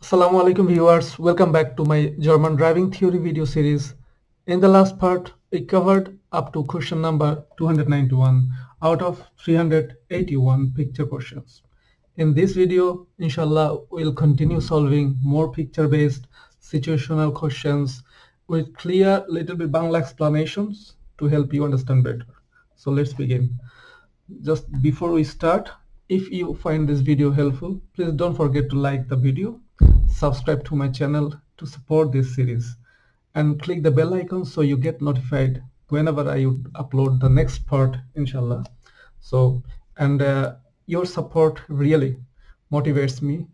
Assalamu alaikum viewers, welcome back to my German driving theory video series. In the last part, we covered up to question number 291 out of 381 picture questions. In this video, inshallah, we'll continue solving more picture-based situational questions with clear little bit Bangla explanations to help you understand better. So let's begin. Just before we start, if you find this video helpful, please don't forget to like the video, subscribe to my channel to support this series, and click the bell icon so you get notified whenever I would upload the next part, inshallah. So, and your support really motivates me,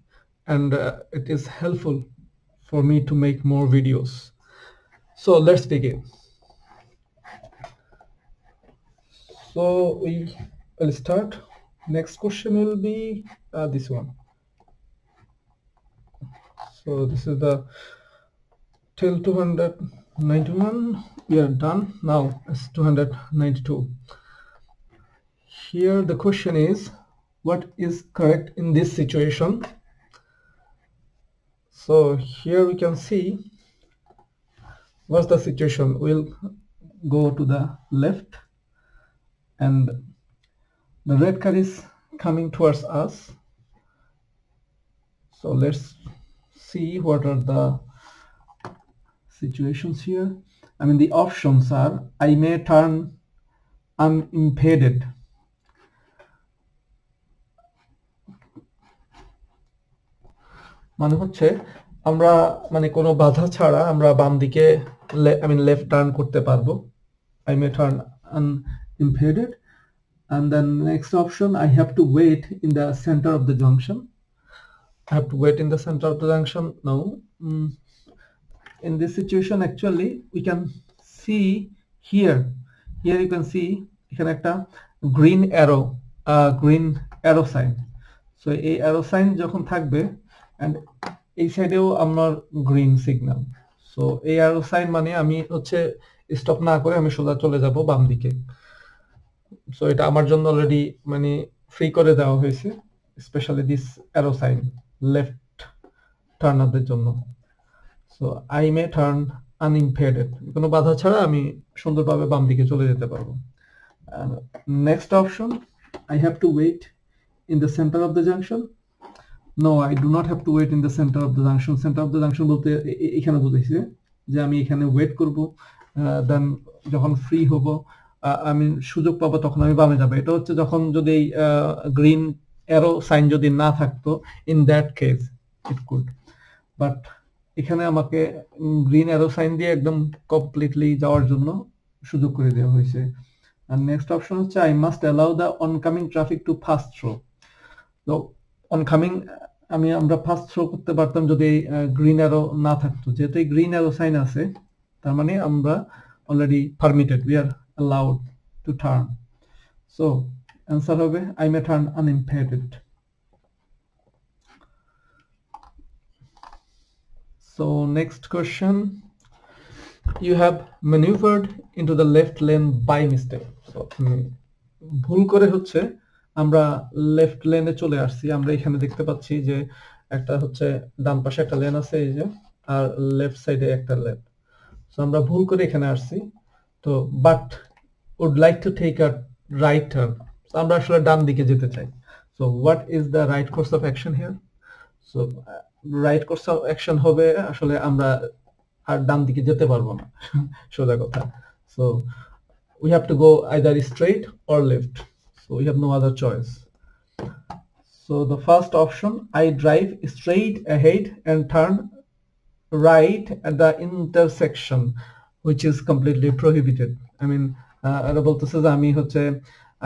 and it is helpful for me to make more videos. So let's begin. So we will start. Next question will be this one. So this is the till 291. We are done. Now it's 292. Here the question is, what is correct in this situation? So here we can see what's the situation. We'll go to the left, and the red car is coming towards us. So let's see what are the situations here. I mean, the options are, I may turn unimpeded. মানে হচ্ছে আমরা মানে কোনো বাধা ছাড়া আমরা বাম দিকে left turn করতে পারবো. I may turn unimpeded. And then next option, I have to wait in the center of the junction. I have to wait in the center of the junction. No. In this situation, actually, we can see here. Here you can see এখানে একটা green arrow sign. So এই arrow sign যখন থাকবে, and এই সাইডেও আমার green signal. So এই arrow sign মানে আমি হচ্ছে স্টপ না করে আমি সোজা চলে যাব বাম দিকে. So এটা আমার জন্য অলরেডি মানে ফ্রি করে দেওয়া হয়েছে, specially this arrow sign left টার্নারদের জন্য. So I may turn unimpeded, কোনো বাধা ছাড়া আমি সুন্দরভাবে বাম দিকে চলে যেতে পারবো. Next option, I have to wait in the centre of the junction. No, I do not have to wait in the centre of the junction. Centre of the junction বলতে এখানে বুঝাইছে যে আমি এখানে ওয়েট করব, দেন যখন ফ্রি হব আমি সুযোগ পাবো তখন আমি বামে যাবো. এটা হচ্ছে যখন যদি এই গ্রিন অ্যারো সাইন যদি না থাকতো, in that case it could, but এখানে আমাকে গ্রিন অ্যারো সাইন দিয়ে একদম কমপ্লিটলি যাওয়ার জন্য সুযোগ করে দেওয়া হয়েছে. আর নেক্সট অপশন হচ্ছে, I must allow the oncoming traffic to pass through. তো অনকামিং আমরা পাস থ্রু করতে পারতাম যদি গ্রিন অ্যারো না থাকতো. যেহেতু এই গ্রিন অ্যারো সাইন আছে, তার মানে আমরা already permitted, we are allowed to turn. So answer হবে I may turn unimpeded. So next question, you have maneuvered into the left lane by mistake. So ভুল করে হচ্ছে আমরা লেফট লেনে চলে আসছি. আমরা এখানে দেখতে পাচ্ছি যে একটা হচ্ছে ডান পাশে একটা লেন আছে এই যে, আর লেফট সাইডে একটা লেন. সো আমরা ভুল করে এখানে আসছি. তো but would like to take a right turn. So আমরা আসলে ডান দিকে যেতে চাই. So what is the right course of action here? So right course of action হবে আসলে আমরা আর ডান দিকে যেতে পারবো না, সোজা কথা. So we have to go either straight or left. So we have no other choice. So the first option, I drive straight ahead and turn right at the intersection, which is completely prohibited. I mean, এটা বলতেছে যে আমি হচ্ছে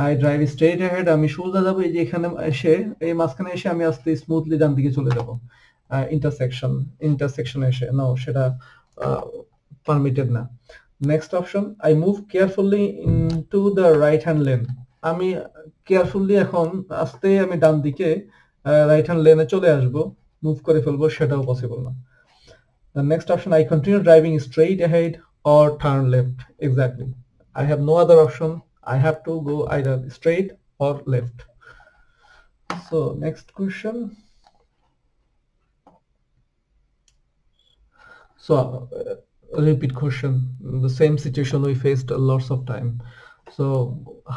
I drive straight head, আমি সোজা যাবো এই যে এখানে এসে এই মাঝখানে এসে আমি আস্তে স্মুথলি ডান দিকে চলে যাব ইন্টারসেকশন এসে. নো, সেটা পারমিটেড না. Next option, I move carefully into the right hand lane. আমি কেয়ারফুলি এখন আস্তে আমি ডান দিকে রাইট হ্যান্ড লেনে চলে আসবো, মুভ করে ফেলবো, সেটাও পসিবল না. The next option, I continue driving straight ahead or turn left. Exactly. I have no other option. I have to go either straight or left. So next question, So repeat question, the same situation we faced lots of time. So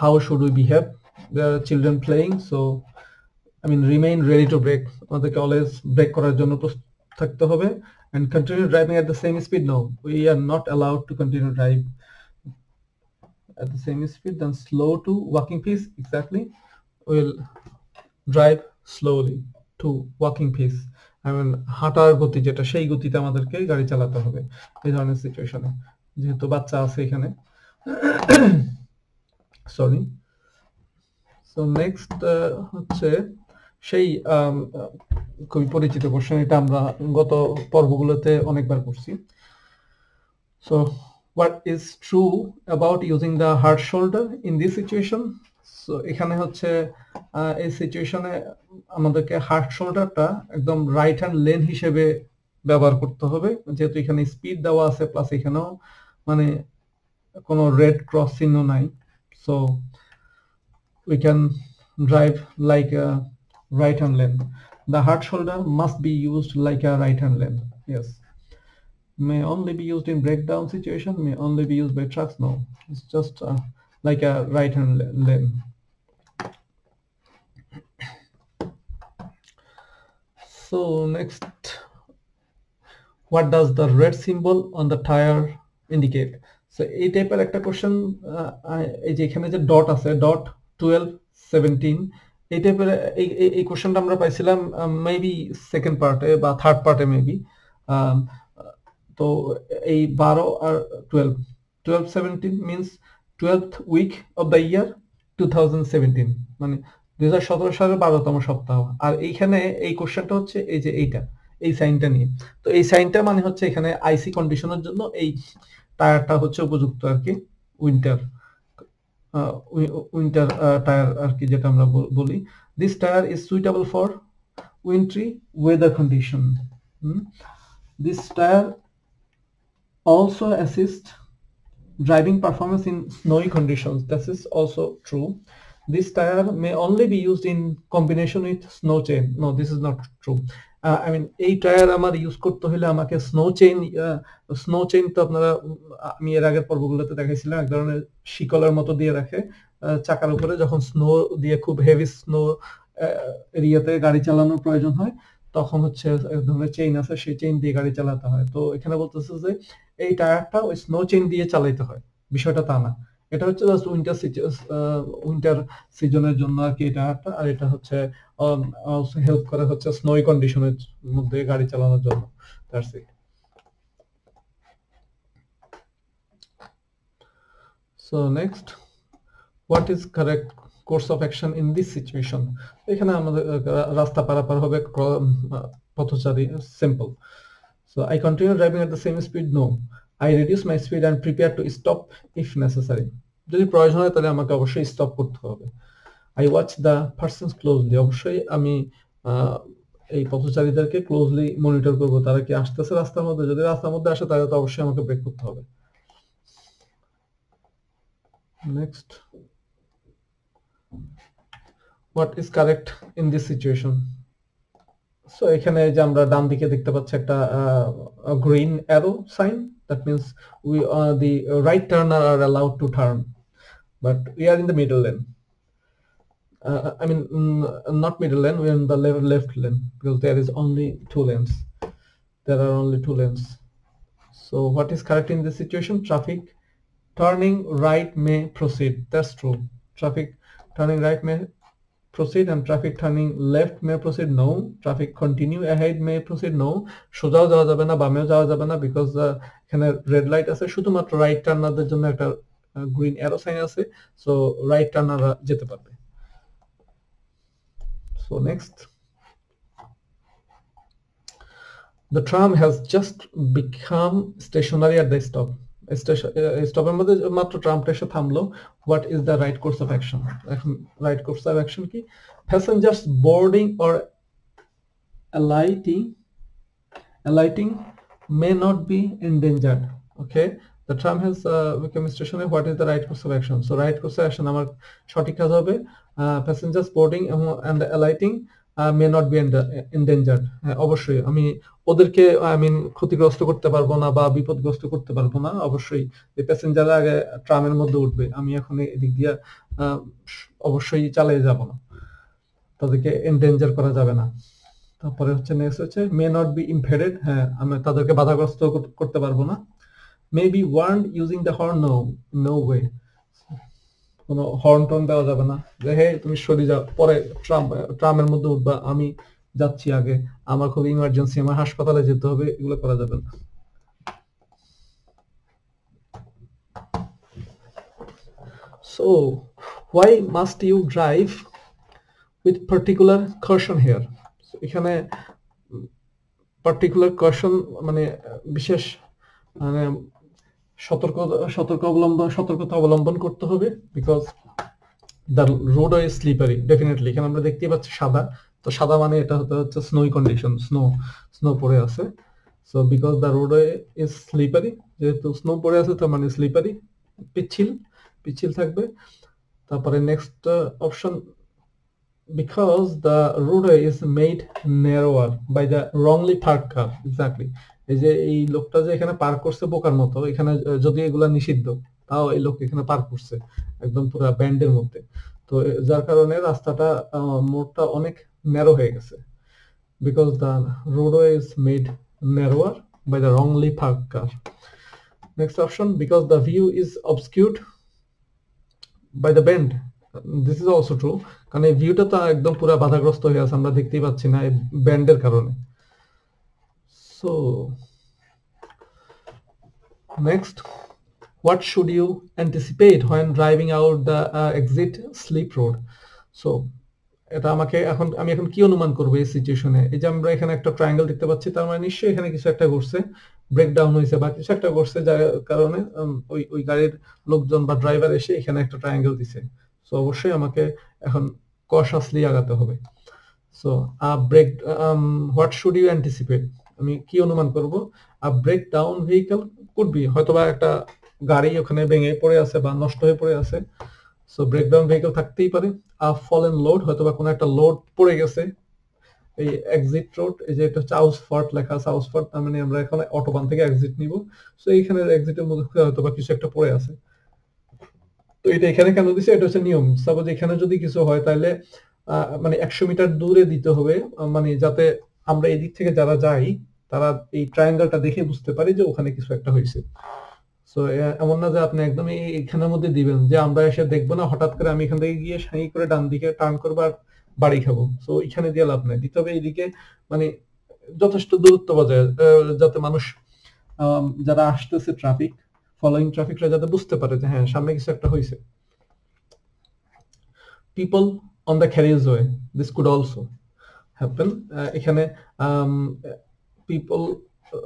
how should we behave? There are children playing, so I mean remain ready to brake, আমাদেরকে always brake করার জন্য প্রস্তুত থাকতে হবে, and continue driving at the same speed. No, we are not allowed to continue drive at the same speed. Then slow to walking pace, exactly, we'll drive slowly to walking pace. I mean হাঁটার গতি যেটা সেই গতিতে আমাদেরকে গাড়ি চালাতে হবে এই ধরনের সিচুয়েশনে, যেহেতু বাচ্চা আছে এখানে। সরি। সো নেক্সট হচ্ছে সেই খুবই পরিচিত কোশ্চেন, এটা আমরা গত পর্বগুলোতে অনেকবার করছি। So what is true about using the hard shoulder in this situation? So এখানে হচ্ছে এই সিচুয়েশনে আমাদেরকে হার্ড শোল্ডারটা একদম রাইট হ্যান্ড লেন হিসেবে ব্যবহার করতে হবে, যেহেতু এখানে স্পিড দেওয়া আছে প্লাস এখানেও মানে কোনো রেড ক্রস চিহ্ন নাই। So we can drive like a right hand lane. The hard shoulder must be used like a right hand lane. Yes. May only be used in breakdown situation, may only be used by trucks. No, it's just like a right hand lane. So next, what does the red symbol on the tire indicate? So এই টাইপের একটা question, এই যে এখানে যে dot আছে, dot 12 17, এই টাইপের এই কোশ্চেনটা আমরা পাইছিলাম মেবি সেকেন্ড পার্টে বা থার্ড পার্টে মেবি। তো এই 12 আর 12 17 means 12th week of the year 2017, মানে 2017 সালের 12তম সপ্তাহ। আর এইখানে এই কোশ্চেনটা হচ্ছে এই যে এইটা, এই সাইনটা নিয়ে। তো এই সাইনটা মানে হচ্ছে এখানে আইসি কন্ডিশনের জন্য এই টায়ারটা হচ্ছে উপযুক্ত আর কি, উইন্টার টায়ার আর কি, যেটা আমরা বলি। This tyre is suitable for wintry weather condition. This tyre also assist driving performance in snowy conditions. This is also true. This tire may only be used in combination with snow chain. No, this is not true. I mean এই tyre আমার use করতে হলে আমাকে snow chain তো আপনারা আমি এর আগের পর্বগুলোতে দেখাইছিলাম, এক ধরনের শিকলের মতো দিয়ে রাখে চাকার উপরে, যখন স্নো দিয়ে খুব হেভি স্নো এরিয়াতে গাড়ি চালানোর প্রয়োজন হয় তখন হচ্ছে এক ধরনের চেইন আছে, সেই চেইন দিয়ে গাড়ি চালাতে হয়। তো এখানে বলতেছে যে এই টায়ারটা ওই স্নো চেইন দিয়ে চালাইতে হয়, বিষয়টা তা না। এটা হচ্ছে জাস্ট উইন্টার সিজনের জন্য আর কি এই টায়ারটা, আর এটা হচ্ছে হেল্প করে হচ্ছে স্নোই কন্ডিশনের মধ্যে গাড়ি চালানোর জন্য। That's it. So next, what is correct course of action in this situation? এখানে আমাদের রাস্তা পারাপার হবে পথচারী, simple. So I continue driving at the same speed? No, I reduce my speed and prepare to stop if necessary. যদি প্রয়োজন হয় তাহলে আমাকে অবশ্যই স্টপ করতে হবে। I watch the persons closely, অবশ্যই আমি এই পথচারীদেরকে ক্লোজলি মনিটর করব, তারা কি আসতেছে রাস্তার মধ্যে। যদি রাস্তার মধ্যে আসে তাহলে তো অবশ্যই আমাকে ব্রেক করতে হবে। Next, what is correct in this situation? So এখানে যে আমরা ডান দিকে দেখতে পাচ্ছি একটা green arrow sign, that means we the right turner are allowed to turn, but we are in the middle lane. I mean not middle lane, we are in the left lane because there is only two lanes. There are only two lanes. So what is correct in this situation? Traffic turning right may proceed. That's true. Traffic turning right may proceed and traffic turning left may proceed. No. Traffic continue ahead may proceed. No. সোজাও যাওয়া যাবে না, বামেও যাওয়া যাবে না, because এখানে red light আছে। শুধুমাত্র right টার্নারদের জন্য একটা গ্রিন অ্যারো সাইন আছে, সো রাইট টার্নাররা যেতে পারবে। So next, the tram has just become stationary at the stop. স্টপের মধ্যে মাত্র ট্রামটা এসে থামলো। What is the right course of action? এখন রাইট কোর্স অফ অ্যাকশন কি? Passengers boarding or alighting may not be endangered. Okay, the tram has become stationary. What is the right course of action? So right course of action আমার সঠিক কাজ হবে passengers boarding and alighting may not be endangered. অবশ্যই আমি ওদেরকে ক্ষতিগ্রস্ত করতে পারবো না বা বিপদগ্রস্ত করতে পারবো না। অবশ্যই যে প্যাসেঞ্জাররা আগে ট্রামের মধ্যে উঠবে, আমি এখন এদিক দিয়ে অবশ্যই চালিয়ে যাব না, তাদেরকে এন্ডেঞ্জার করা যাবে না। তারপরে হচ্ছে নেক্সট হচ্ছে মে নট বি ইমপেডেড, হ্যাঁ আমি তাদেরকে বাধাগ্রস্ত করতে পারবো না। May be warned using the horn, no, no way, কোনো হর্ন টর্ন দেওয়া যাবে না যে হে তুমি সরে যাও, পরে ট্রামের মধ্যে উঠবা, আমি যাচ্ছি আগে, আমার খুব ইমার্জেন্সি, আমার হাসপাতালে যেতে হবে, এগুলো করা যাবে না। So why must you drive with particular caution here? So, এখানে পার্টিকুলার কশন মানে বিশেষ মানে সতর্কতা অবলম্বন করতে হবে, because the road is slippery. Definitely এখানে আমরা দেখতে পাচ্ছি সাদা, তো সাদা মানে এটা হচ্ছে স্নোই কন্ডিশন, স্নো পড়ে আছে। So because the road is slippery, যেহেতু স্নো পড়ে আছে তার মানে স্লিপারি, পিচ্ছিল থাকবে। তারপরে next option, because the roadway is made narrower by the wrongly parked car. Exactly, এই যে এই লোকটা যে এখানে পার্ক করছে বোকার মতো, এখানে যদি এগুলা নিষিদ্ধ, তাও এই লোক এখানে পার্ক করছে একদম পুরো ব্যান্ডের মধ্যে, তো যার কারণে রাস্তাটা মোড়টা অনেক ন্যারো হয়ে গেছে। because the roadway is made narrower by the wrongly parked car. Next option, because the view is obscured by the bend. This is also true, কারণ এই ভিউটা তো একদম পুরো বাধাগ্রস্ত হয়ে আছে, আমরা দেখতেই পাচ্ছি না এই ব্যান্ডের কারণে। So next, what should you anticipate when driving out the exit slip road? সো এটা আমাকে আমি এখন কি অনুমান করবো এই সিচুয়েশনে? এই যে আমরা এখানে একটা ট্রায়াঙ্গেল দেখতে পাচ্ছি, তার মানে নিশ্চয়ই এখানে কিছু একটা ঘটছে, ব্রেকডাউন হয়েছে বা কিছু একটা ঘটছে, যার কারণে ওই গাড়ির লোকজন বা ড্রাইভার এসে এখানে একটা ট্রায়াঙ্গেল দিছে। সো অবশ্যই আমাকে এখন কশাসলি আগাতে হবে। So what should you anticipate, আমি কি অনুমান করব? Breakdown vehicle could be, হয়তোবা একটা গাড়ি ওখানে ভেঙে পড়ে আছে বা নষ্ট হয়ে পড়ে আছে, সো ব্রেকডাউন ভেহিকল থাকতেই পারে। ফলেন লোড, হয়তোবা কোনো একটা লোড পড়ে গেছে এই এক্সিট রোড, এই যে এটা হচ্ছে আউসফর্ট লেখা আছে, আউসফর্ট তার মানে আমরা এখন অটোবান থেকে এক্সিট নিব, সো এইখানে এক্সিটের মধ্যে হয়তোবা কিছু একটা পড়ে আছে। তো এটা এখানে কেন দিছে, এটা হচ্ছে নিয়ম। সাপোজ এখানে যদি কিছু হয় তাহলে মানে 100 মিটার দূরে দিতে হবে, মানে যাতে আমরা এদিক থেকে যারা যাই তারা এই ট্রায়াঙ্গেলটা দেখে বুঝতে পারি যে ওখানে কিছু একটা হয়েছে। সো এমন না যে আপনি একদম এখানের মধ্যে দিবেন যে আমরা এসে দেখবো না, হঠাৎ করে আমি এখান থেকে গিয়ে সাই করে ডান দিকে টার্ন করবো আর বাড়ি খাবো, সো এখানে দিয়ে লাভ নাই, দিতে হবে এইদিকে, মানে যথেষ্ট দূরত্ব বজায়, যাতে মানুষ যারা আসতেছে ট্রাফিক ফলোইং ট্রাফিকরা যাতে বুঝতে পারে যে হ্যাঁ সামনে কিছু একটা হয়েছে। People on the carriageway, this could also happen. এখানে পিপল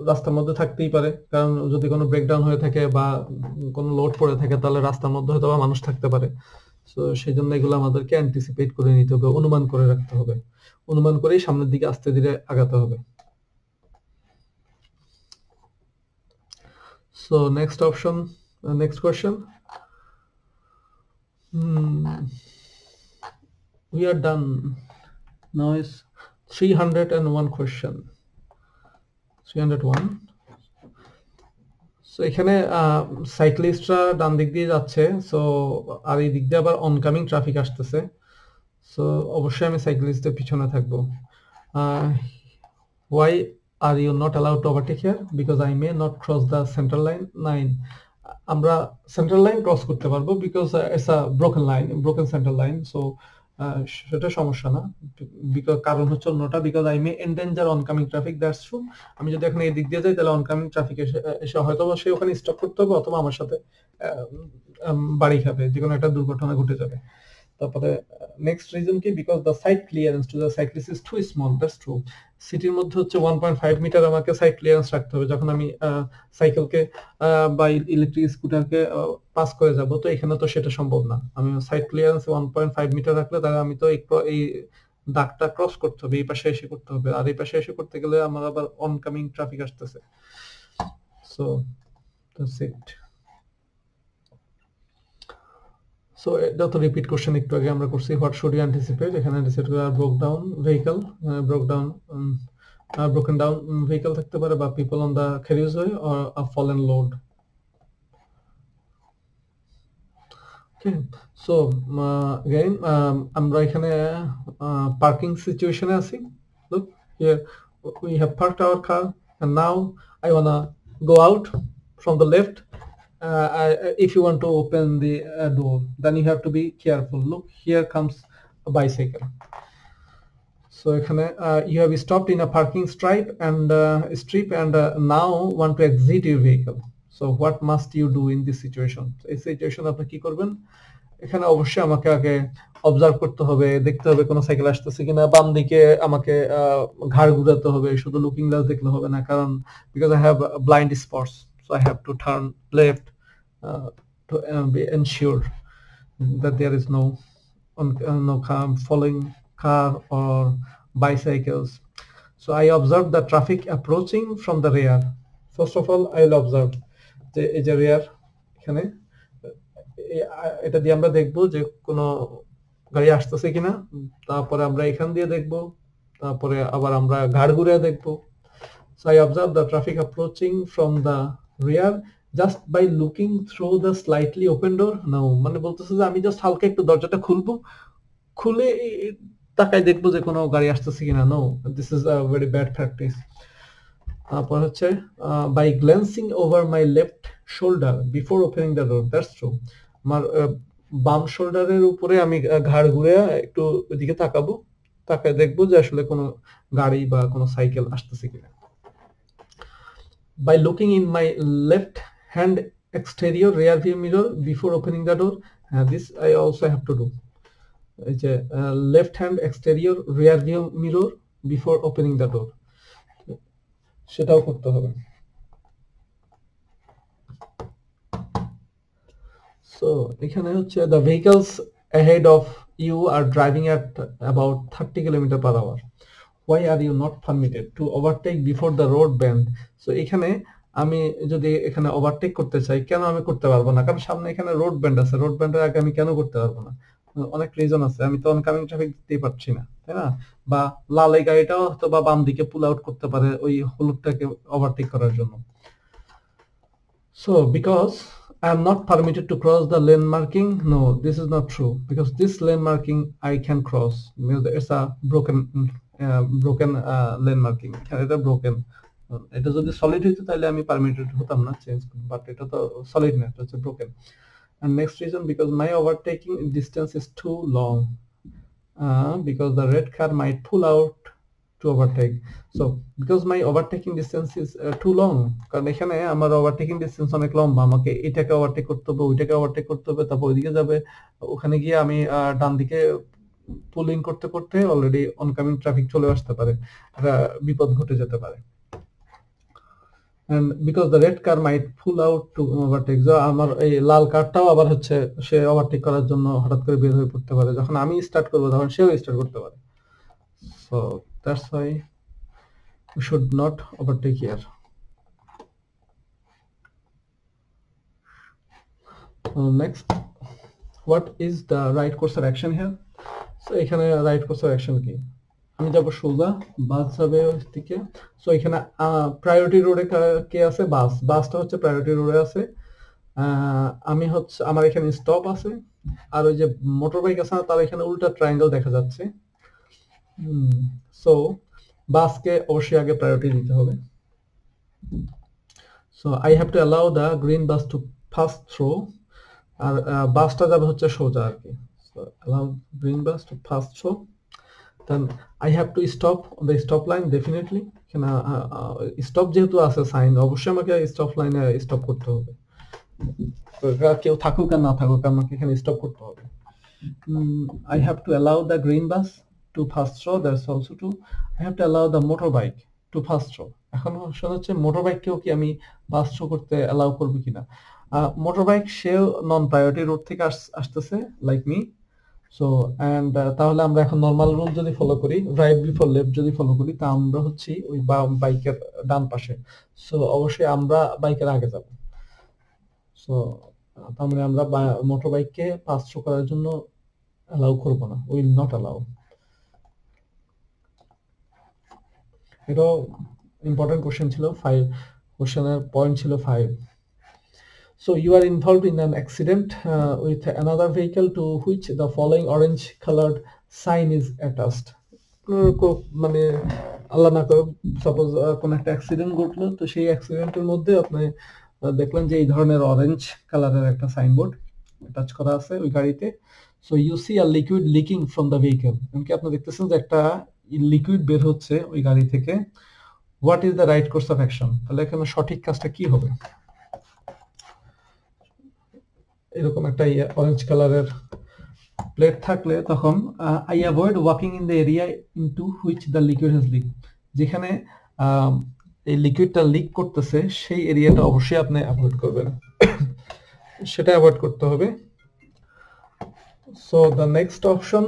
রাস্তার মধ্যে থাকতেই পারে, কারণ যদি কোনো ব্রেকডাউন হয়ে থাকে বা কোনো লোড পড়ে থাকে তাহলে রাস্তার মধ্যে হয়তো মানুষ থাকতে পারে। সো সেই জন্য এগুলো আমাদেরকে অ্যান্টিসিপেট করে নিতে হবে, অনুমান করে রাখতে হবে, অনুমান করেই সামনের দিকে আস্তে ধীরে আগাতে হবে। So next option, next question. We are done. Now is 301 question. 301. So এখানে সাইক্লিস্টরা ডান দিক দিয়ে যাচ্ছে, সো আর এই দিক দিয়ে আবার অনকামিং ট্রাফিক আসতেছে, সো অবশ্যই আমি সাইক্লিস্টদের পিছনে থাকবো। Why are you not allowed to overtake here? Because I may not cross the center line. আমরা সেন্ট্রাল লাইন ক্রস করতে পারবো, because it's a broken central line, so সেটা সমস্যা না। কারণ হচ্ছে অন্যটা, because I may endanger oncoming traffic, that's true. আমি যদি এখন এই দিক দিয়ে যাই তাহলে অনকামিং ট্রাফিক এসে হয়তো সে ওখানে স্টপ করতে হবে, অথবা আমার সাথে বাড়ি খাবে, যে কোনো একটা দুর্ঘটনা ঘটে যাবে। তারপরে নেক্সট রিজন কি, because the side clearance to the cyclist is too small, that's true. সিটির মধ্যে হচ্ছে 1.5 মিটার আমাকে সাইড ক্লিয়ারেন্স রাখতে হবে যখন আমি সাইকেলকে বা ইলেকট্রিক স্কুটারকে পাস করে যাব, তো এখানে তো সেটা সম্ভব না। আমি সাইড ক্লিয়ারেন্স 1.5 মিটার রাখলে তাহলে আমি তো এই দাগটা ক্রস করতে হবে, এই পাশে এসে করতে হবে, আর এই পাশে এসে করতে গেলে আমার আবার অনকামিং ট্রাফিক আসতেছে। So that's it. সো এটা তো রিপিট কোশ্চেন একটু আগে আমরা করছি, হোয়াট শুড ইউ অ্যান্টিসিপেট, এখানে অ্যান্টিসিপেট করে broke down vehicle, broken down vehicle থাকতে পারে, বা people on the carriageway or a fallen load. Okay, so again আমরা এখানে পার্কিং সিচুয়েশনে আছি। Look here, we have parked our car and now I wanna go out from the left. If you want to open the door, then you have to be careful. Look, here comes a bicycle. So এখানে you have stopped in a parking strip and now want to exit your vehicle. So what must you do in this situation? এই situation আপনি কি করবেন? এখানে অবশ্যই আমাকে আগে observe করতে হবে, দেখতে হবে কোনো সাইকেল আসতেছে কিনা, বাম দিকে আমাকে ঘাড় ঘুরাতে হবে, শুধু লুকিং গ্লাস দেখলে হবে না, কারণ because I have blind spots, so I have two turn left to be ensured that there is no following car or bicycles. So I observe the traffic approaching from the rear. First of all, I will observe যে এই যে rear, এখানে এটা দিয়ে আমরা দেখবো যে কোনো গাড়ি আসতেছে কিনা, তারপরে আমরা এখান দিয়ে দেখবো, তারপরে আবার আমরা ঘাড় ঘুরে দেখবো। So I observe the traffic approaching from the rear just by looking through the slightly open door. No, মানে বলতেছে যে আমি জাস্ট হালকা একটু দরজাটা খুলবো, খুলে তাকায় দেখবো যে কোনো গাড়ি আসতেছে কিনা। No, this is a very bad practice. তারপর হচ্ছে by glancing over my left shoulder before opening the door. That's true. আমার বাম শোল্ডারের উপরে আমি ঘাড় ঘুরে একটু ওইদিকে তাকাবো, তাকায় দেখবো যে আসলে কোনো গাড়ি বা কোনো সাইকেল আসতেছে কিনা। By looking in my left hand exterior rear view mirror before opening the door. This I also have to do. এই যে left hand exterior rear view mirror before opening the door, সেটাও করতে হবে। So এখানে হচ্ছে the vehicles ahead of you are driving at about 30 km/h. Why are you not permitted to overtake before the road bend? So এখানে আমি যদি এখানে overtake করতে চাই, কেন আমি করতে পারবো না? কারণ সামনে এখানে রোড ব্যান্ড আছে, রোড ব্যান্ডের আগে আমি কেন করতে পারবো না? অনেক রিজন আছে, আমি তো অনকামিং ট্রাফিক দিতেই পারছি না, তাই না? বা লাল এই গাড়িটাও হয়তো বা বাম দিকে পুল আউট করতে পারে ওই হলুদটাকে ওভারটেক করার জন্য। So because I am not permitted to cross the lane marking, no, this is not true, because this lane marking I can cross. It's a broken lane marking. এটা broken. এটা যদি solid হইতো তাহলে আমি permitted হতাম না change, but এটা তো সলিড না, এটা হচ্ছে broken. And next reason, because my overtaking distance is too long, because the red car might pull out to overtake. So because my overtaking distance is too long, কারণ এখানে আমার overtaking distance অনেক লম্বা, আমাকে এটাকে ওভারটেক করতে হবে, ওইটাকে ওভারটেক করতে হবে, তারপর ওইদিকে যাবে, ওখানে গিয়ে আমি ডান দিকে পুলিং করতে করতে অলরেডি অনকামিং ট্রাফিক চলে আসতে পারে, একটা বিপদ ঘটে যেতে পারে। And because the red car might pull out to overtake, so আমার এই লাল কারটাও আবার হচ্ছে সে ওভারটেক করার জন্য হঠাৎ করে বের হয়ে পড়তে পারে, যখন আমি স্টার্ট করব তখন সেও স্টার্ট করতে পারে। So that's why we should not overtake here. Next, what is the right course of action here? So এখানে right course of action কি? আমি যাব সোজা, বাস যাবে ওইদিকে। সো এখানে প্রায়োরিটি রোডে কে আছে? বাসটা হচ্ছে প্রায়োরিটি রোডে আছে। আমি হচ্ছে আমার এখানে স্টপ আছে, আর ওই যে মোটর বাইক আছে না, তার এখানে উল্টা ট্রায়াঙ্গেল দেখা যাচ্ছে। সো বাসকে অবশ্যই আগে প্রায়োরিটি দিতে হবে। So I have to allow the green bus to pass through, আর বাসটা যাবে হচ্ছে সোজা আর কি। So allow green bus to pass through, then I have to stop on the stop line definitely. এখানে স্টপ যেহেতু আছে সাইন, অবশ্যই আমাকে স্টপ লাইনে স্টপ করতে হবে, কেউ থাকুক আর না থাকুক আমাকে এখানে স্টপ করতে হবে। I have to allow the green bus to pass through, that's also true. I have to allow the motorbike to pass through. এখন প্রশ্ন হচ্ছে মোটরবাইককেও কি আমি পাস থ্রু করতে অ্যালাউ করব কিনা। মোটরবাইক সেও নন প্রায়োরিটি রোড থেকে আসতেছে লাইক মি। সো এন্ড তাহলে আমরা এখন নরমাল রুল যদি ফলো করি, রাইট বিফোর লেফট যদি ফলো করি, তা আমরা হচ্ছে ওই বাইকের ডান পাশে। সো অবশ্যই আমরা বাইকের আগে যাব। সো তার মানে আমরা মোটর বাইককে পাস থ্রু করার জন্য অ্যালাউ করব না, উইল নট অ্যালাউ। এটাও ইম্পর্টেন্ট কোশ্চেন ছিল, 5 কোশ্চেনের পয়েন্ট ছিল 5। So you are involved in an accident with another vehicle to which the following orange colored sign is attached. মানে আল্লাহ না করুক, সাপোজ কোন একটা অ্যাক্সিডেন্ট ঘটলো, তো সেই অ্যাক্সিডেন্টের মধ্যে আপনি দেখলেন যে এই ধরনের অরেঞ্জ কালারের একটা সাইনবোর্ড অ্যাটাচ করা আছে ওই গাড়িতে। So you see a liquid leaking from the vehicle, এমনকি আপনি দেখতেছেন যে একটা লিকুইড বের হচ্ছে ওই গাড়ি থেকে। What is the right course of action? তাহলে এখানে সঠিক কাজটা কি হবে? এরকম একটা অরেঞ্জ কালারের প্লেট থাকলে তখন I avoid walking in the area into which the liquid has leak, যেখানে এই লিকুইডটা লিক করতেছে সেই এরিয়াটা অবশ্যই আপনি অ্যাভয়েড করবেন, সেটা অ্যাভয়েড করতে হবে। So the next option,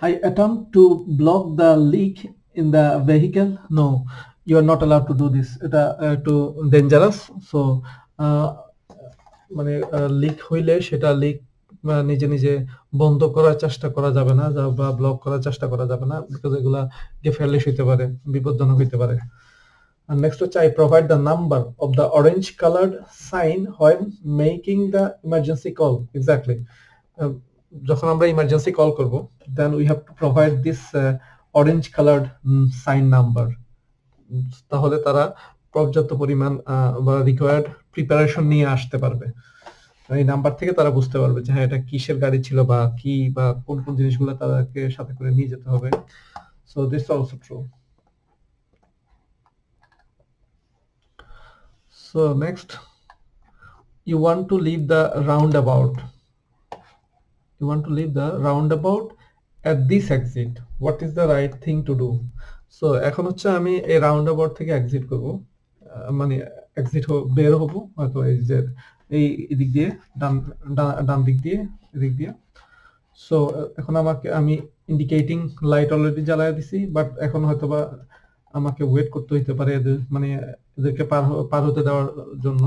I attempt to block the leak in the vehicle, no you are not allowed to do this, এটা একটু ডেঞ্জারাস। সো মানে লিক হইলে সেটা লিক নিজে নিজে বন্ধ করার চেষ্টা করা যাবে না, বা ব্লক করার চেষ্টা করা যাবে না, বিকজ এগুলা গেফেয়ারলিশ হইতে পারে, বিপজ্জনক হইতে পারে। And next হচ্ছে I provide the number of the orange colored sign when making the emergency call. Exactly. যখন আমরা ইমার্জেন্সি কল করব, then we have to provide this orange colored sign number. তাহলে তারা পর্যাপ্ত পরিমাণ বা রিকোয়ার্ড প্রিপারেশন নিয়ে আসতে পারবে। এই নাম্বার থেকে তারা বুঝতে পারবে যে হ্যাঁ এটা কিসের গাড়ি ছিল, বা কি বা কোন কোন জিনিসগুলো তাদেরকে সাথে করে নিয়ে যেতে হবে। So this also true. So next, you want to leave the roundabout. You want to leave the roundabout at this exit. What is the right thing to do? So এখন হচ্ছে আমি এই রাউন্ডাবাউট থেকে এক্সিট করব, মানে এক্সিট বের হব হয়তো এই যে এই দিক দিয়ে, ডান দিক দিয়ে, এদিক দিয়ে। সো এখন আমি ইন্ডিকেটিং লাইট অলরেডি জ্বালায় দিছি, বাট এখন হয়তোবা আমাকে ওয়েট করতে হইতে পারে মানে এদেরকে পার হতে দেওয়ার জন্য।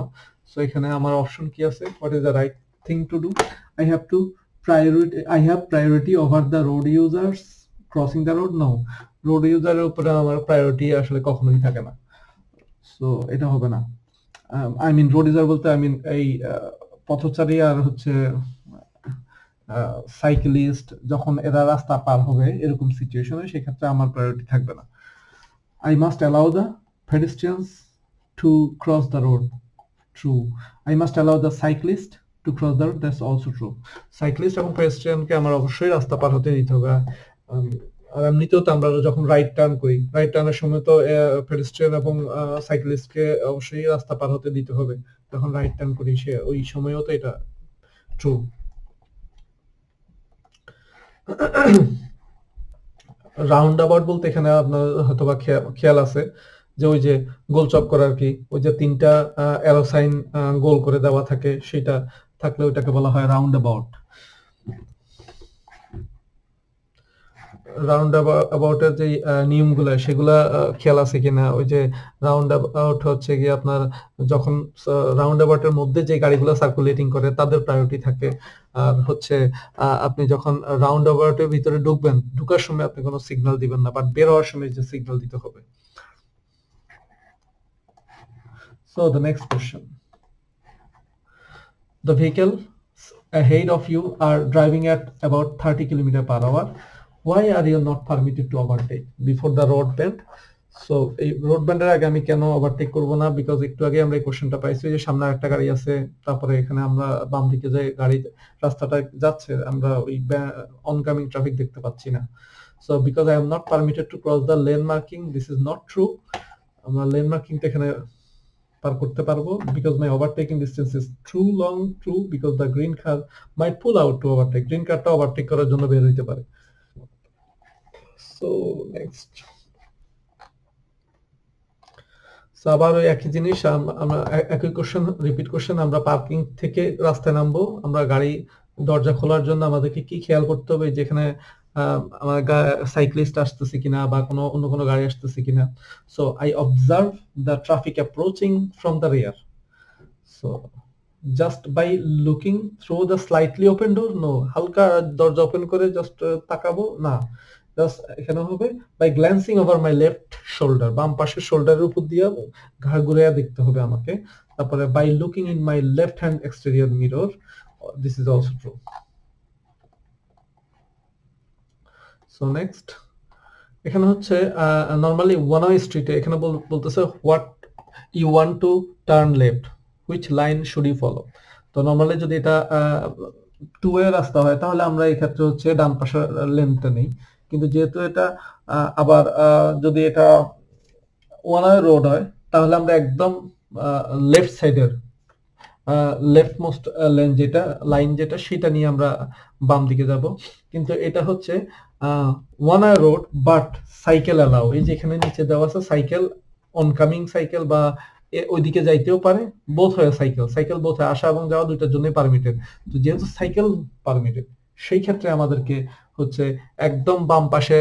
সো এখানে আমার অপশন কি আছে? What is the right thing to do? I have priority over the road users crossing the road? No, road ইউজারের উপরে আমার প্রায়োরিটি আসলে কখনোই থাকে না, সো এটা হবে না। আই মিন রোড ইউজার বলতে আই মিন এই পথচারী আর হচ্ছে সাইকেলিস্ট, যখন এরা রাস্তা পার হবে এরকম সিচুয়েশনে, সেক্ষেত্রে আমার প্রায়োরিটি থাকবে না। I must allow the pedestrians to cross the road. True. I must allow the cyclist to cross the road. That's also true. Cyclist এবং পেডেস্ট্রিয়ানকে আমার অবশ্যই রাস্তা পার হতে দিতে হবে। আর এমনিতেও তো আমরা যখন রাইট টার্ন করি, রাইট টার্নের সময় তো পেডেস্ট্রিয়ান এবং সাইক্লিস্টকে অবশ্যই রাস্তা পার হতে দিতে হবে। যখন রাইট টার্ন করি সে ওই সময়ও তো এটা ট্রু। রাউন্ড অ্যাবাউট বলতে এখানে আপনার হয়তোবা খেয়াল আছে যে ওই যে গোল চক্কর আর কি, ওই যে তিনটা অ্যারো সাইন গোল করে দেওয়া থাকে, সেটা থাকলে ওইটাকে বলা হয় রাউন্ড অ্যাবাউট। রাউন্ড অ্যাবাউটের যে নিয়মগুলো সেগুলা খেয়াল আছে কিনা? ওই যে রাউন্ড অ্যাবাউট হচ্ছে কি আপনার যখন রাউন্ড অ্যাবাউটের মধ্যে যে গাড়িগুলো সার্কুলেটিং করে তাদের প্রায়োরিটি থাকে, আর হচ্ছে আপনি যখন রাউন্ড অ্যাবাউটের ভিতরে ঢুকবেন, ঢুকার সময় আপনি কোনো সিগন্যাল দিবেন না, বাট বের হওয়ার সময় যে সিগন্যাল দিতে হবে। So the next question, the vehicle ahead of you are driving at about 30 km/h. Why are you not permitted to overtake before the road bend? So এই রোড ব্যান্ডের আগে আমি কেন ওভারটেক করব না? বিকজ একটু আগে আমরা এই কোশ্চেনটা পাইছি যে সামনে একটা গাড়ি আছে, তারপরে এখানে আমরা বাম দিকে যে গাড়ি রাস্তাটা যাচ্ছে আমরা ওই অনকামিং ট্রাফিক দেখতে পাচ্ছি না। So because I am not permitted to cross the lane marking, this is not true. আমরা লেন মার্কিংটা এখানে পার করতে পারবো, because my overtaking distance is too long, true, because the green car might pull out to overtake. Green কারটা overtake করার জন্য বের হইতে পারে। So next, so আবার ওই একই জিনিস, আমরা একই কোশ্চেন, রিপিট কোশ্চেন। আমরা পার্কিং থেকে রাস্তায় নামবো, আমরা গাড়ি দরজা খোলার জন্য আমাদেরকে কি খেয়াল করতে হবে? যেখানে আমার সাইক্লিস্ট আসতেছে কিনা বা কোনো অন্য কোনো গাড়ি আসতেছে কিনা। So I observe the traffic approaching from the rear. So just by looking through the slightly open door? No. হালকা দরজা ওপেন করে জাস্ট তাকাবো? না। জাস্ট এখানে হবে by glancing over my left shoulder, বাম পাশের শোল্ডারের উপর দিয়ে ঘাড় ঘুরিয়ে দেখতে হবে আমাকে। তারপরে by looking in my left hand exterior mirror, this is also true. So next, এখানে হচ্ছে নরমালি ওয়ান ওয়ে স্ট্রিটে এখানে বলতেছে what you want to turn left, which line should you follow. তো নরমালি যদি এটা টু ওয়ে রাস্তা হয় তাহলে আমরা এই ক্ষেত্রে হচ্ছে ডান পাশের লেনটা নেই, কিন্তু যেহেতু এটা আবার যদি এটা ওয়ান ওয়ে রোড হয় তাহলে আমরা একদম লেফট সাইডের লেফট মোস্ট লাইন যেটা সেটা নিয়ে আমরা বাম দিকে যাব। কিন্তু এটা হচ্ছে one way road but cycle allow, এই যে এখানে নিচে দেওয়া আছে সাইকেল, অনকামিং সাইকেল বা ওইদিকে যাইতেও পারে, বোথ হয় সাইকেল বোথ হয়, আসা এবং যাওয়া দুইটার জন্য পারমিটেড। তো যেহেতু সাইকেল পারমিটেড সেই ক্ষেত্রে আমাদেরকে হচ্ছে একদম বাম পাশে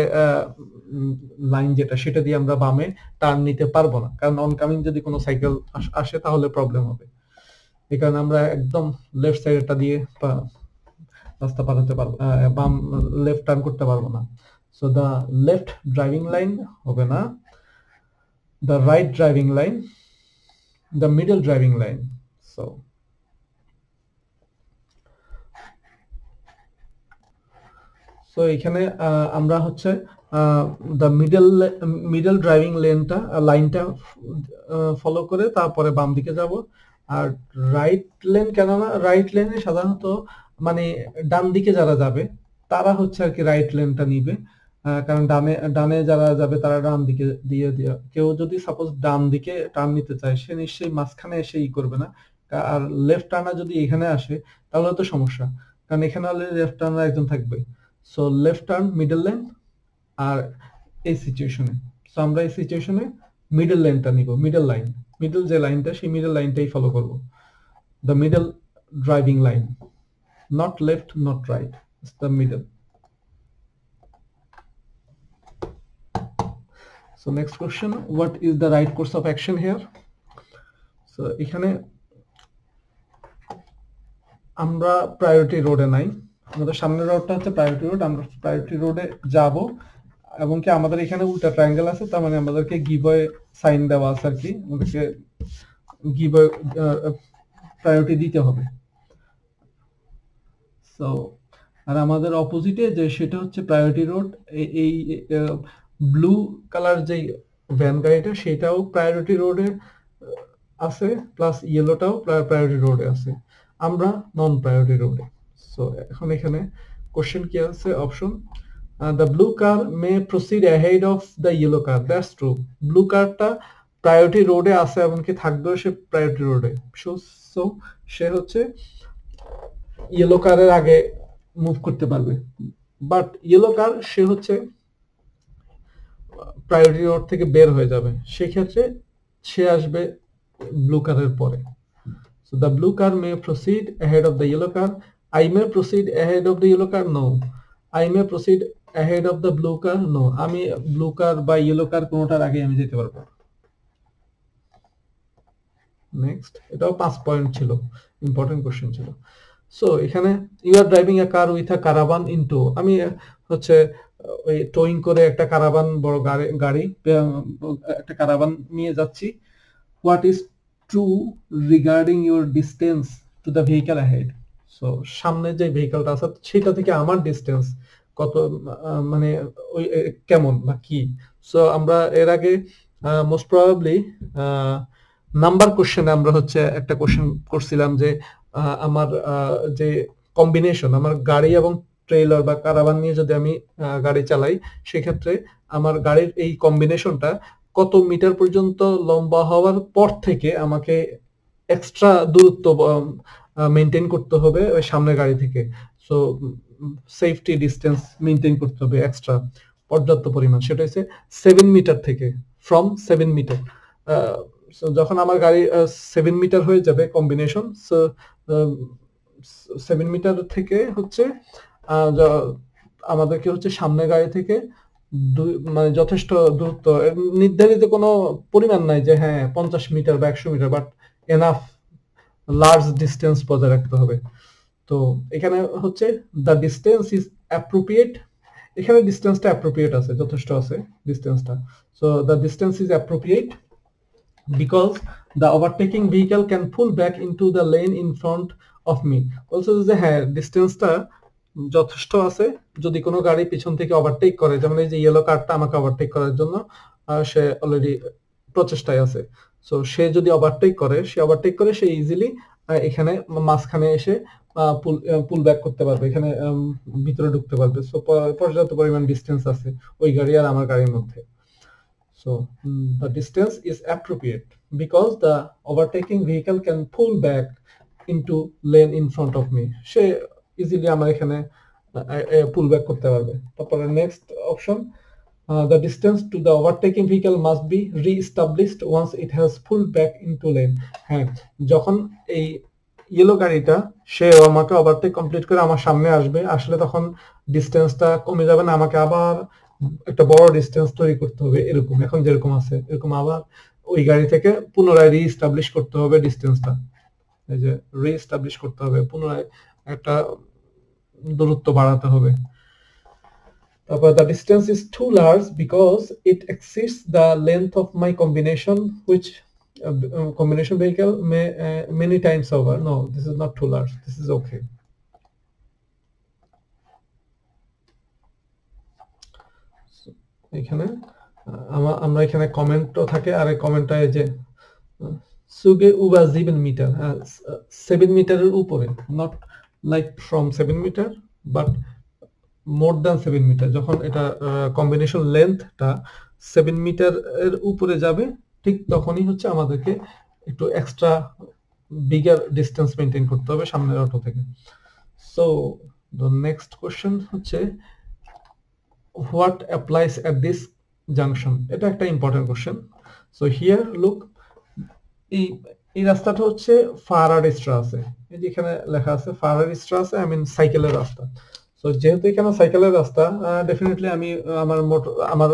লাইন যেটা সেটা দিয়ে আমরা বামে টার্ন নিতে পারবো না, কারণ অনকামিং যদি কোনো সাইকেল আসে তাহলে প্রবলেম হবে। এই কারণে আমরা একদম লেফট সাইডটা দিয়ে রাস্তা পার হতে পারবো, বাম লেফট টার্ন করতে পারবো না। So the left driving line হবে না, the right driving line, the middle driving line. So এখানে আমরা হচ্ছে দ্য মিডল ড্রাইভিং লাইনটা ফলো করে তারপরে বাম দিকে যাব। আর রাইট লেন, কেননা রাইট লেনে সাধারণত মানে ডান দিকে যারা যাবে তারা হচ্ছে আর কি রাইট লেনটা নিবে, কারণ ডানে যারা যাবে তারা ডান দিকে দিয়ে কেউ যদি সাপোজ ডান দিকে টার্ন নিতে চায় সে নিশ্চয়ই মাঝখানে এসে করবে না। আর লেফট টার্নার যদি এখানে আসে তাহলে তো সমস্যা, কারণ এখানে অলরেডি লেফট টার্নার একজন থাকবে। So left turn middle lane, আর এই সিচুয়েশনে আমরা এই সিচুয়েশনে মিডল লেনটা নিব, মিডল যে লাইনটা সেই মিডল লাইনটাই ফলো করব, the middle driving line, not left not right, it's the middle. So next question, what is the right course of action here? So এখানে আমরা প্রায়োরিটি রোডে নাই, আমাদের সামনের রোডটা হচ্ছে প্রায়োরিটি রোড, আমরা প্রায়োরিটি রোডে যাব এবং কি আমাদের এখানে উল্টা ট্রায়াঙ্গেল আছে, তার মানে আমাদেরকে গিভওয়ে সাইন দেওয়া আছে আর কি, আমাদেরকে গিভওয়ে প্রায়োরিটি দিতে হবে। সো আর আমাদের অপোজিটে যে সেটা হচ্ছে প্রায়োরিটি রোড, এই ব্লু কালার যে ভ্যান গাড়িটা সেটাও প্রায়োরিটি রোডে আছে, প্লাস ইয়েলোটাও প্রায়োরিটি রোডে আছে, আমরা নন প্রায়োরিটি রোডে। সো এখন এখানে কোশ্চেন কি আছে, option the blue car may proceed ahead of the yellow car, that's true. Blue কারটা প্রায়োরিটি রোডে আছে এমনকি থাকবেও সে প্রায়োরিটি রোডে, সো সে হচ্ছে ইয়েলো কারের আগে মুভ করতে পারবে, বাট ইয়েলো কার সে হচ্ছে প্রায়োরিটি রোড থেকে বের হয়ে যাবে, সেক্ষেত্রে সে আসবে ব্লু কারের পরে। So the blue car may proceed ahead of the yellow car. I may proceed ahead of the yellow car. No. I may proceed ahead of the blue car. No. আমি blue কার বা yellow কার কোনোটার আগে আমি যেতে পারবো। Next, এটাও 5 point ছিল, important question ছিল। সো এখানে you are driving a car with a caravan in tow, আমি হচ্ছে ওই টোয়িং করে একটা কারাভান বড় গাড়ি একটা কারাভান নিয়ে যাচ্ছি। What is true regarding your distance to the vehicle ahead. So সামনে যে ভেহিকলটা আছে সেটা থেকে আমার ডিস্টেন্স কত, মানে ওই কেমন বা কি। সো আমরা এর আগে মোস্ট প্রবাবলি নাম্বার কোশ্চেনে আমরা হচ্ছে একটা কোশ্চেন করছিলাম যে আমার যে কম্বিনেশন, আমার গাড়ি এবং ট্রেলার বা কারাভান নিয়ে যদি আমি গাড়ি চালাই সেক্ষেত্রে আমার গাড়ির এই কম্বিনেশনটা কত মিটার পর্যন্ত লম্বা হওয়ার পর থেকে আমাকে এক্সট্রা দূরত্ব মেনটেন করতে হবে ওই সামনের গাড়ি থেকে। সো সেফটি ডিস্টেন্স মেনটেন করতে হবে এক্সট্রা পর্যাপ্ত পরিমাণ, সেটা হচ্ছে 7 মিটার থেকে, ফ্রম 7 মিটার। যখন আমার গাড়ি 7 মিটার হয়ে যাবে কম্বিনেশন, 7 মিটার থেকে হচ্ছে আমাদেরকে হচ্ছে সামনের গাড়ি থেকে মানে যথেষ্ট দূরত্ব, নির্ধারিত কোনো পরিমাণ নাই যে হ্যাঁ 50 মিটার বা 100 metre, but enough large distance বজায় রাখতে হবে। তো এখানে হচ্ছে দ্য ডিস্টেন্স ইজ অ্যাপ্রোপ্রিয়েট, এখানে ডিস্টেন্সটা অ্যাপ্রোপ্রিয়েট আছে, যথেষ্ট আছে ডিস্টেন্সটা। So the distance is appropriate because the overtaking vehicle can pull back into the lane in front of me. বলছে যে হ্যাঁ ডিস্টেন্সটা যথেষ্ট আছে, যদি কোনো গাড়ি পিছন থেকে ওভারটেক করে, যেমন এই যে ইয়েলো কারটা আমাকে ওভারটেক করার জন্য সে অলরেডি প্রচেষ্টায় আছে। সো সে যদি ওভারটেক করে, সে ইজিলি এখানে মাঝখানে এসে পুল ব্যাক করতে পারবে, এখানে ভিতরে ঢুকতে পারবে। সো পর্যাপ্ত পরিমাণ ডিস্টেন্স আছে ওই গাড়ি আর আমার গাড়ির মধ্যে। So the distance is appropriate because the overtaking vehicle can pull back into lane in front of me. Say easily আমার এখানে পুল ব্যাক করতে পারবে। তারপরে next option, the distance to the overtaking vehicle must be re-established once it has pulled back into lane. হ্যাঁ, যখন এই yellow গাড়িটা সে আমাকে ওভারটেক কমপ্লিট করে আমার সামনে আসবে, আসলে তখন ডিস্টেন্সটা কমে যাবে না, আমাকে আবার একটা বড় ডিস্টেন্স তৈরি করতে হবে, এরকম এখন যেরকম আছে এরকম আবার ওই গাড়ি থেকে পুনরায় রিএস্টাবলিশ করতে হবে ডিস্টেন্সটা, এই যে রিএস্টাবলিশ করতে হবে, পুনরায় একটা দূরত্ব বাড়াতে হবে। তারপর the distance is too large because it exceeds the length of my combination which combination vehicle may many times over. No, this is not too large, this is okay. এখানে আমরা এখানে কমেন্টও থাকে, আর এই কমেন্টটা এই যে সুগে উবা 7 মিটার, 7 মিটারের উপরে, not like from 7 metre but more than 7 metre. যখন এটা কম্বিনেশন লেন্থটা 7 মিটার এর উপরে যাবে, ঠিক তখনই হচ্ছে আমাদেরকে একটু এক্সট্রা বিগার ডিস্টেন্স মেইনটেইন করতে হবে সামনের অটো থেকে। সো দ্য নেক্সট কোশ্চেন হচ্ছে what applies at this junction? এটা একটা important question. So here look, এই রাস্তাটা হচ্ছে ফারাডে স্ট্রাসে, এই যে এখানে লেখা আছে ফারাডে স্ট্রাসে, আই মিন সাইকেলের রাস্তা। সো যেহেতু এখানে সাইকেলের রাস্তা, ডেফিনেটলি আমি আমার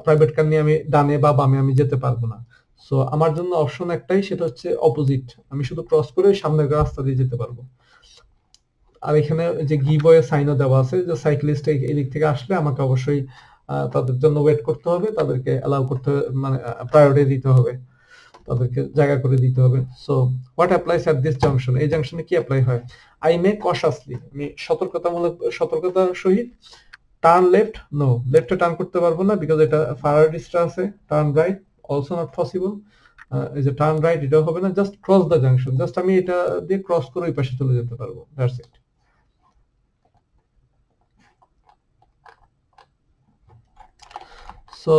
প্রাইভেট কার নিয়ে আমি ডানে বা বামে আমি যেতে পারবো না। সো আমার জন্য অপশন একটাই, সেটা হচ্ছে অপোজিট, আমি শুধু ক্রস করে সামনের রাস্তা দিয়ে যেতে পারবো। আর এখানে যে গিভওয়ে সাইনও দেওয়া আছে যে সাইক্লিস্ট এই দিক থেকে আসলে আমাকে অবশ্যই তাদের জন্য ওয়েট করতে হবে, তাদেরকে অ্যালাউ করতে, মানে প্রায়োরিটি দিতে হবে, তাদেরকে জায়গা করে দিতে হবে। So what applies at this junction? এই জাংশনে কি অ্যাপ্লাই হয়? আই মে কশাসলি, আমি সতর্কতার সহিত টার্ন লেফট, নো লেফটে টার্ন করতে পারবো না বিকজ এটা ফারাডিস্টা আছে। Turn right also not possible, এই যে টার্ন রাইট এটাও হবে না। Just cross the junction, just আমি এটা দিয়ে ক্রস করে ওই পাশে চলে যেতে পারবো, that's it. So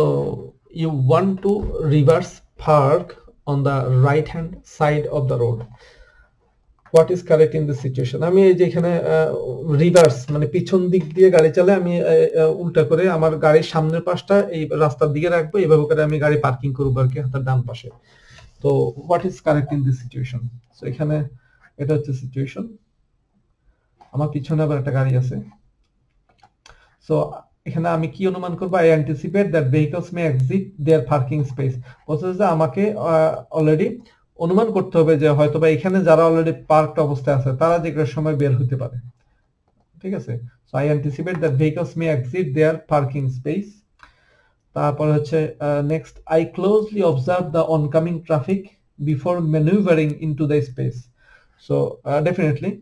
you want to reverse park on the right hand side of the road. What is correct in this situation? আমি এই যে এখানে রিভার্স মানে পিছন দিক দিয়ে গাড়ি চালায়, আমি উল্টা করে আমার গাড়ির সামনের পাশটা এই রাস্তার দিকে রাখবো, এইভাবে করে আমি গাড়ি পার্কিং করবো আর কি হাতের ডান পাশে। তো what is correct in this situation? So এখানে এটা হচ্ছে সিচুয়েশন, আমার পিছনে আবার একটা গাড়ি আছে। সো এখানে আমি কি অনুমান করবো? I anticipate that vehicles may exit their parking space. বলছে যে আমাকে অলরেডি অনুমান করতে হবে যে হয়তোবা এখানে যারা অলরেডি পার্কড অবস্থায় আছে তারা যে কোনো সময় বের হতে পারে, ঠিক আছে। So I anticipate that vehicles may exit their parking space. তারপর হচ্ছে next, I closely observe the oncoming traffic before manoeuvring into the space. So definitely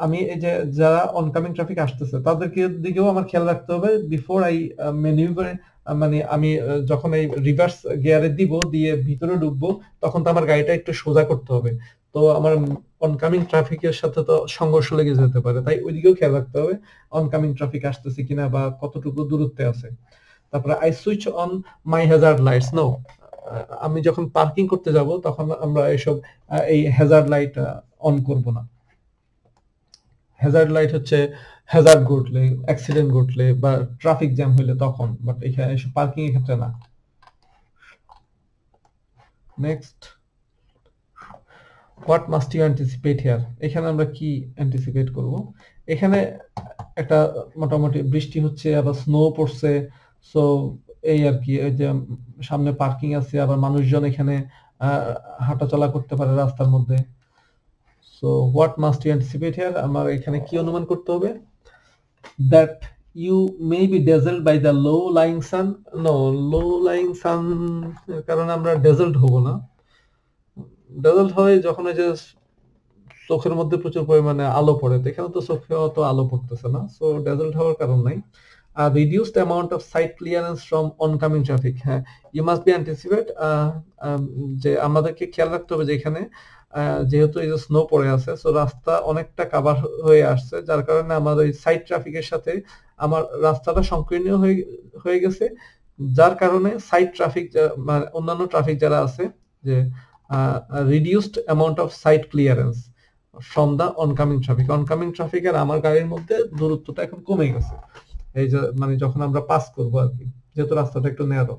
আমি এই যে যারা অনকামিং ট্রাফিক আসতেছে তাদেরকে দিকেও আমার খেয়াল রাখতে হবে বিফোর আই ম্যানুভার, মানে আমি যখন এই রিভার্স গিয়ারে দিব, দিয়ে ভিতরে ঢুকবো, তখন তো আমার গাড়িটা একটু সোজা করতে হবে। তো আমার অনকামিং ট্রাফিকের সাথে তো সংঘর্ষ লেগে যেতে পারে, তাই ওইদিকেও খেয়াল রাখতে হবে অনকামিং ট্রাফিক আসতেছে কিনা বা কতটুকু দূরত্বে আছে। তারপরে I switch on my hazard lights. No, আমি যখন পার্কিং করতে যাব তখন আমরা এসব এই হ্যাজার্ড লাইট অন করব না। হ্যাজার্ড লাইট হচ্ছে হ্যাজার্ড ঘটলে, অ্যাক্সিডেন্ট ঘটলে বা ট্রাফিক জ্যাম হইলে তখন, বাট এখানে পার্কিং এর ক্ষেত্রে না। Next, what must you anticipate here? এখানে আমরা কি অ্যান্টিসিপেট করব? এখানে একটা মোটামুটি বৃষ্টি হচ্ছে, আবার স্নো পড়ছে, সো এই আর কি, এই যে সামনে পার্কিং আছে, আবার মানুষজন এখানে হাঁটাচলা করতে পারে রাস্তার মধ্যে। So what must you anticipate here, আমার এখানে কি অনুমান করতে হবে? That you may be dazzled by the low lying sun. No, low lying sun কারণ আমরা ডেজেল্ড হব না। ডেজেল্ড হয় যখন এই যে চোখের মধ্যে প্রচুর পরিমাণে আলো পড়ে, তো এখানে তো চোখে অত আলো পড়তেছে না, সো ডেজেল্ট হওয়ার কারণ নাই। Reduced amount of sight clearance from oncoming traffic, হ্যাঁ, ইউ মাস্ট বি অ্যান্টিসিপেট, যে আমাদেরকে খেয়াল রাখতে হবে যে এখানে যেহেতু এই যে স্নো পড়ে আছে, সো রাস্তা অনেকটা কাভার হয়ে আসছে, যার কারণে আমাদের এই সাইড ট্রাফিকের সাথে আমার রাস্তাটা সংকীর্ণ হয়ে গেছে, যার কারণে সাইড ট্রাফিক মানে অন্যান্য ট্রাফিক যারা আছে, যে reduced amount of sight clearance from the oncoming traffic, oncoming traffic আর আমার গাড়ির মধ্যে দূরত্বটা এখন কমে গেছে, এই যে মানে যখন আমরা পাস করবো আর কি, যেহেতু রাস্তাটা একটু ন্যারো।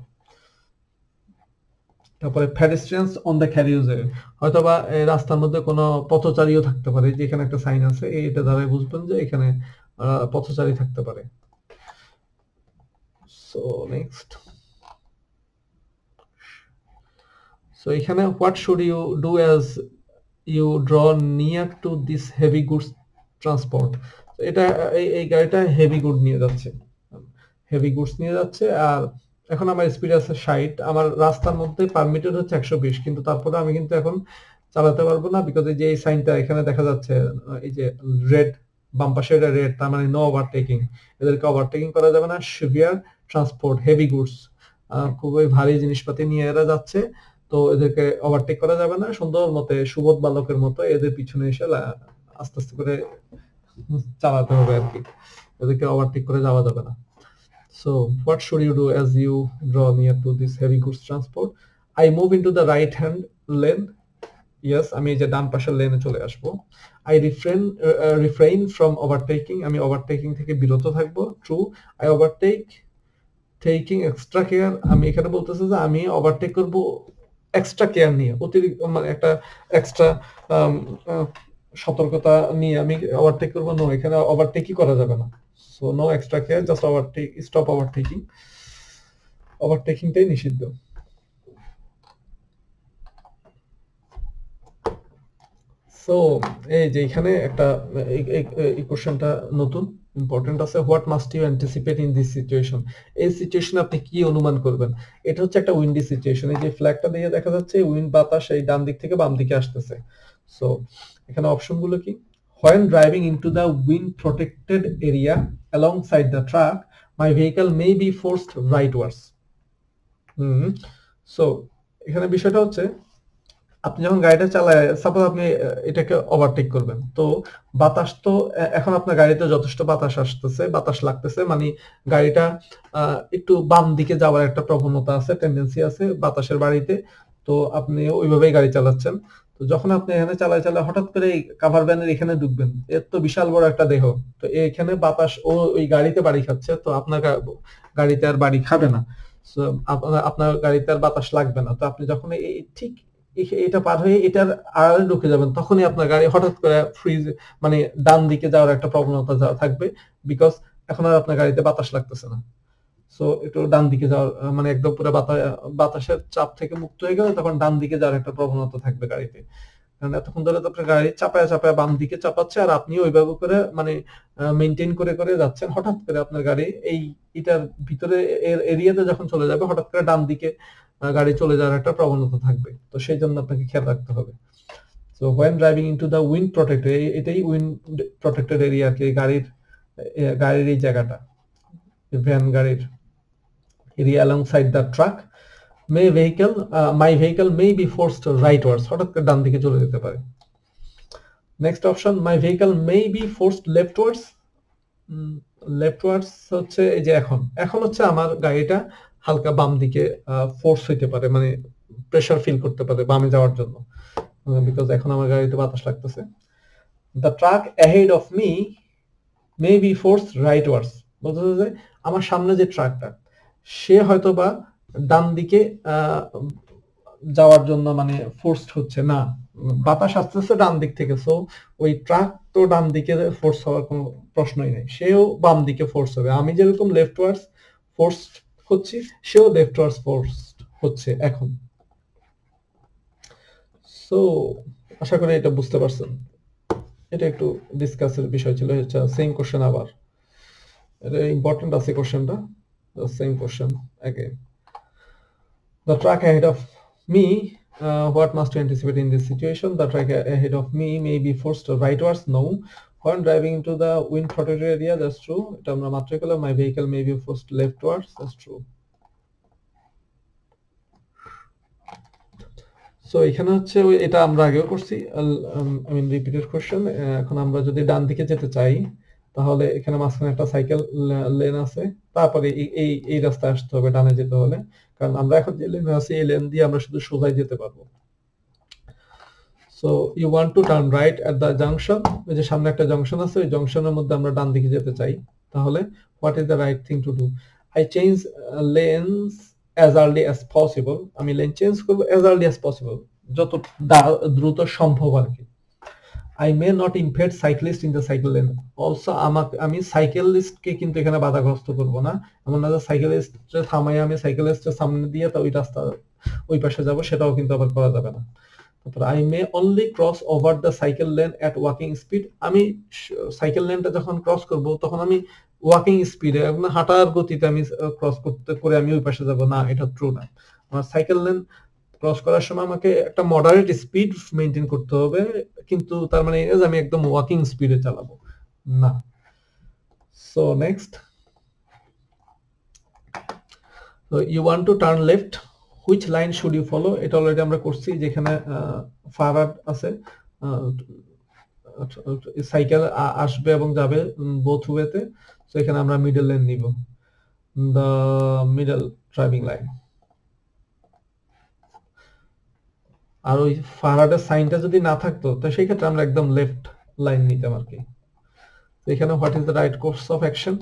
তারপরে পেডেস্ট্রিয়ানস অন দ্য ক্যারিওয়ে, হয়তোবা এই রাস্তার মধ্যে কোনো পথচারীও থাকতে পারে, যে এখানে একটা সাইন আছে, এটা দ্বারাই বুঝবেন যে এখানে পথচারী থাকতে পারে। সো নেক্সট, সো এখানে what should you do as you draw near to this heavy goods transport, এটা এই গাড়িটা হেভি গুড নিয়ে যাচ্ছে, হেভি গুডস নিয়ে যাচ্ছে, আর এখন আমার স্পিড আছে 60, আমার রাস্তার মধ্যে পারমিটেড হচ্ছে 120, কিন্তু তারপরে আমি কিন্তু এখন চালাতে পারবো না, বিকজ এই যে এই সাইনটা এখানে দেখা যাচ্ছে, এই যে রেড, বাম পাশে এটা রেড, তার মানে নো ওভারটেকিং, এদেরকে ওভারটেকিং করা যাবে না। সিভিয়ার ট্রান্সপোর্ট, হেভি গুডস, খুবই ভারী জিনিসপাতি নিয়ে এরা যাচ্ছে, তো এদেরকে ওভারটেক করা যাবে না, সুন্দর মতে সুবোধ বালকের মতো এদের পিছনে এসে আস্তে আস্তে করে চালাতে হবে আর কি, এদেরকে ওভারটেক করে যাওয়া যাবে না। So what should you do as you draw near to this heavy goods transport? I move into the right hand lane. Yes, আমি এই যে ডান পাশের লেনে চলে আসবো। I refrain from overtaking, আমি ওভারটেকিং থেকে বিরত থাকবো। True, I overtake taking extra care, আমি এখানে বলতেছে যে আমি ওভারটেক করব এক্সট্রা কেয়ার নিয়ে, অতিরিক্ত মানে একটা এক্সট্রা সতর্কতা নিয়ে আমি ওভারটেক করব। নো, এখানে ওভারটেকই করা যাবে না, so no extra care, just overtake, stop overtaking, ওভারটেকিংটাই নিষিদ্ধ। সো এই যে এখানে একটা এই কোশ্চেনটা নতুন ইম্পর্টেন্ট আছে, what must you anticipate in this situation, এই সিচুয়েশনে আপনি কি অনুমান করবেন? এটা হচ্ছে একটা উইন্ডি সিচুয়েশন, এই যে ফ্ল্যাগটা দিয়ে দেখা যাচ্ছে উইন্ড বাতাস এই ডান দিক থেকে বাম দিকে আসতেছে। সো এখানে অপশনগুলো কি? When driving into the wind protected area alongside the track, my vehicle may be forced rightwards. So এখানে বিষয়টা হচ্ছে, আপনি যখন গাড়িটা চালায়, সাপোজ আপনি এটাকে ওভারটেক করবেন, তো বাতাস তো এখন আপনার গাড়িতে যথেষ্ট বাতাস আসতেছে, বাতাস লাগতেছে, মানে গাড়িটা একটু বাম দিকে যাওয়ার একটা প্রবণতা আছে, টেন্ডেন্সি আছে বাতাসের বাড়িতে, তো আপনি ওইভাবেই গাড়ি চালাচ্ছেন। তো যখন আপনি এখানে চালায় হঠাৎ করে এই কাভার ভ্যানের এখানে ঢুকবেন, এর তো বিশাল বড় একটা দেহ, তো এখানে বাতাস ওই গাড়িতে বাড়ি খাচ্ছে, তো আপনার গাড়িতে আর বাড়ি খাবে না, আপনার গাড়িতে আর বাতাস লাগবে না। তো আপনি যখন ঠিক এটা পার হয়ে এটার আড়ালে ঢুকে যাবেন, তখনই আপনার গাড়ি হঠাৎ করে ফ্রিজ মানে ডান দিকে যাওয়ার একটা প্রবণতা থাকবে, বিকজ এখন আর আপনার গাড়িতে বাতাস লাগতেছে না। সো একটু ডান দিকে যাওয়ার মানে একদম পুরো বাতাসের চাপ থেকে মুক্ত হয়ে গেলে তখন ডান দিকে যাওয়ার একটা প্রবণতা থাকবে গাড়িতে, কারণ এতক্ষণ ধরে তো আপনার গাড়ি চাপায় চাপায় বাম দিকে চাপাচ্ছে, আর আপনি ওইভাবে করে মানে মেনটেন করে করে যাচ্ছেন, হঠাৎ করে আপনার গাড়ি এটার ভিতরে এরিয়াতে যখন চলে যাবে, হঠাৎ করে ডান দিকে গাড়ি চলে যাওয়ার একটা প্রবণতা থাকবে, তো সেই জন্য আপনাকে খেয়াল রাখতে হবে। So when driving into the wind protected, এটাই উইন্ড প্রটেক্টেড এরিয়া আর কি, গাড়ির এই জায়গাটা, ভ্যান গাড়ির area alongside the truck, my vehicle may be forced rightwards, হঠাৎ করে ডান দিকে চলে যেতে পারে। Next option, my vehicle may be forced leftwards, হচ্ছে এই যে এখন হচ্ছে আমার গাড়িটা হালকা বাম দিকে ফোর্স হইতে পারে, মানে প্রেসার ফিল করতে পারে বামে যাওয়ার জন্য, বিকজ এখন আমার গাড়িতে বাতাস লাগতেছে। The truck ahead of me may be forced rightwards, বলতে যে আমার সামনে যে ট্রাকটা, সে হয়তোবা ডান দিকে যাওয়ার জন্য মানে ফোর্সড হচ্ছে না, বাতাস আসতেছে ডান দিক থেকে, সো ওই ট্রাক তো ডান দিকে ফোর্স হওয়ার কোনো প্রশ্নই নেই, সেও বাম দিকে ফোর্স হবে। আমি যেরকম লেফটওয়ার্ডস ফোর্সড হচ্ছি, সেও লেফটওয়ার্ডস ফোর্সড হচ্ছে এখন। সো আশা করি এটা বুঝতে পারছেন। এটা একটু ডিসকাসের বিষয় ছিল। এটা সেম কোশ্চেন, আবার এটা ইম্পর্টেন্ট আছে কোশ্চেনটা। The same question again. The truck ahead of me, what must you anticipate in this situation? The truck ahead of me may be forced rightwards. No. When driving into the wind protected area, that's true. এটা আমরা মাত্রই করলাম, my vehicle may be forced leftwards. That's true. So এখানে হচ্ছে এটা আমরা আগেও করছি, আই মিন রিপিটেড কোশ্চেন। এখন আমরা যদি ডান দিকে যেতে চাই তাহলে এখানে মাঝখানে একটা সাইকেল লেন আছে, তারপরে এই রাস্তায় আসতে হবে ডানে যেতে হলে, কারণ আমরা এখন যে লেনে আছি এই লেন দিয়ে আমরা শুধু সোজাই যেতে পারবো। So you want to turn right at the junction, ওই যে সামনে একটা জংশন আছে, ওই জংশনের মধ্যে আমরা ডান দিকে যেতে চাই, তাহলে what is the right thing to do? I change lens as early as possible, আমি লেন চেঞ্জ করব as early as possible, যত দ্রুত সম্ভব আর কি। I may not impede cyclist in the cycle lane. Also আমি সাইকেলিস্টকে কিন্তু এখানে বাধাগ্রস্ত করব না, এমন না যে সাইকেলিস্টকে থামাই আমি সাইকেলিস্টের সামনে দিয়ে তো ওই রাস্তা ওই পাশে যাব, সেটাও কিন্তু আবার করা যাবে না। তারপর I may only cross over the cycle lane at walking speed, আমি সাইকেল লেনটা যখন ক্রস করব তখন আমি ওয়াকিং স্পিডে, হাঁটার গতিতে আমি ক্রস করে আমি ওই পাশে যাব না, এটা ট্রু না। আমার সাইকেল লেন ক্রস করার সময় আমাকে একটা মডারেট স্পিড মেইনটেইন করতে হবে, কিন্তু তার মানে আমি একদম ওয়াকিং স্পিডে চালাবো না। So next, so you want to turn left, which line should you follow? এটা অলরেডি আমরা করছি, যেখানে ফারাড আছে, সাইকেল আসবে এবং যাবে বোথ ওয়েতে, সো এখানে আমরা মিডল লেন নিব, দ্য মিডল ড্রাইভিং লাইন। আর ওই ফারাডের সাইনটা যদি না থাকতো তো সেই ক্ষেত্রে আমরা একদম লেফট লাইন নিতাম আর কি। এখানে what is the right course of action?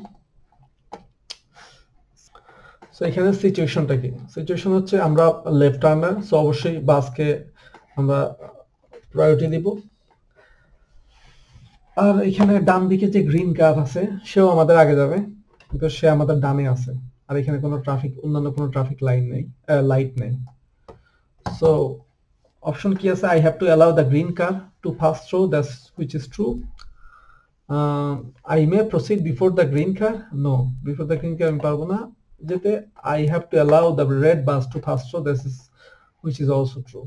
So এখানে সিচুয়েশনটা কি? সিচুয়েশন হচ্ছে আমরা লেফট টার্নার, সো অবশ্যই বাসকে আমরা প্রায়োরিটি দিব। আর এখানে ডান দিকে যে গ্রিন কার আছে সেও আমাদের আগে যাবে, বিকজ সে আমাদের ডানে আছে, আর এখানে কোনো ট্রাফিক, অন্যান্য কোনো ট্রাফিক লাইন নেই, লাইট নেই। সো অপশন কি আছে? I have to allow the green car to pass through, that's which is true. I may proceed before the green car, no, before the green car আমি পারবো না যেতে। I have to allow the red bus to pass through, this is which is also true.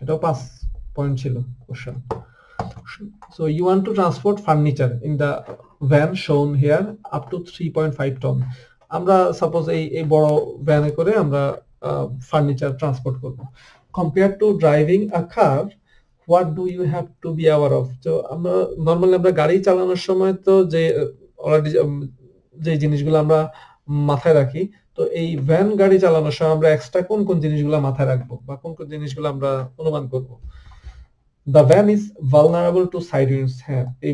এটাও 5 point ছিল question. So you want to transport furniture in the van shown here up to 3.5 ton. আমরা suppose এই বড় ভ্যানে করে আমরা furniture transport করব। Compared to driving a car, what do you have to be aware of? তো আমরা normally আমরা গাড়ি চালানোর সময় তো যে অলরেডি যে জিনিসগুলো আমরা মাথায় রাখি, তো এই ভ্যান গাড়ি চালানোর সময় আমরা এক্সট্রা কোন কোন জিনিসগুলো মাথায় রাখবো বা কোন কোন জিনিসগুলো আমরা অনুমান করব? The van is vulnerable to side winds. হ্যাঁ, এই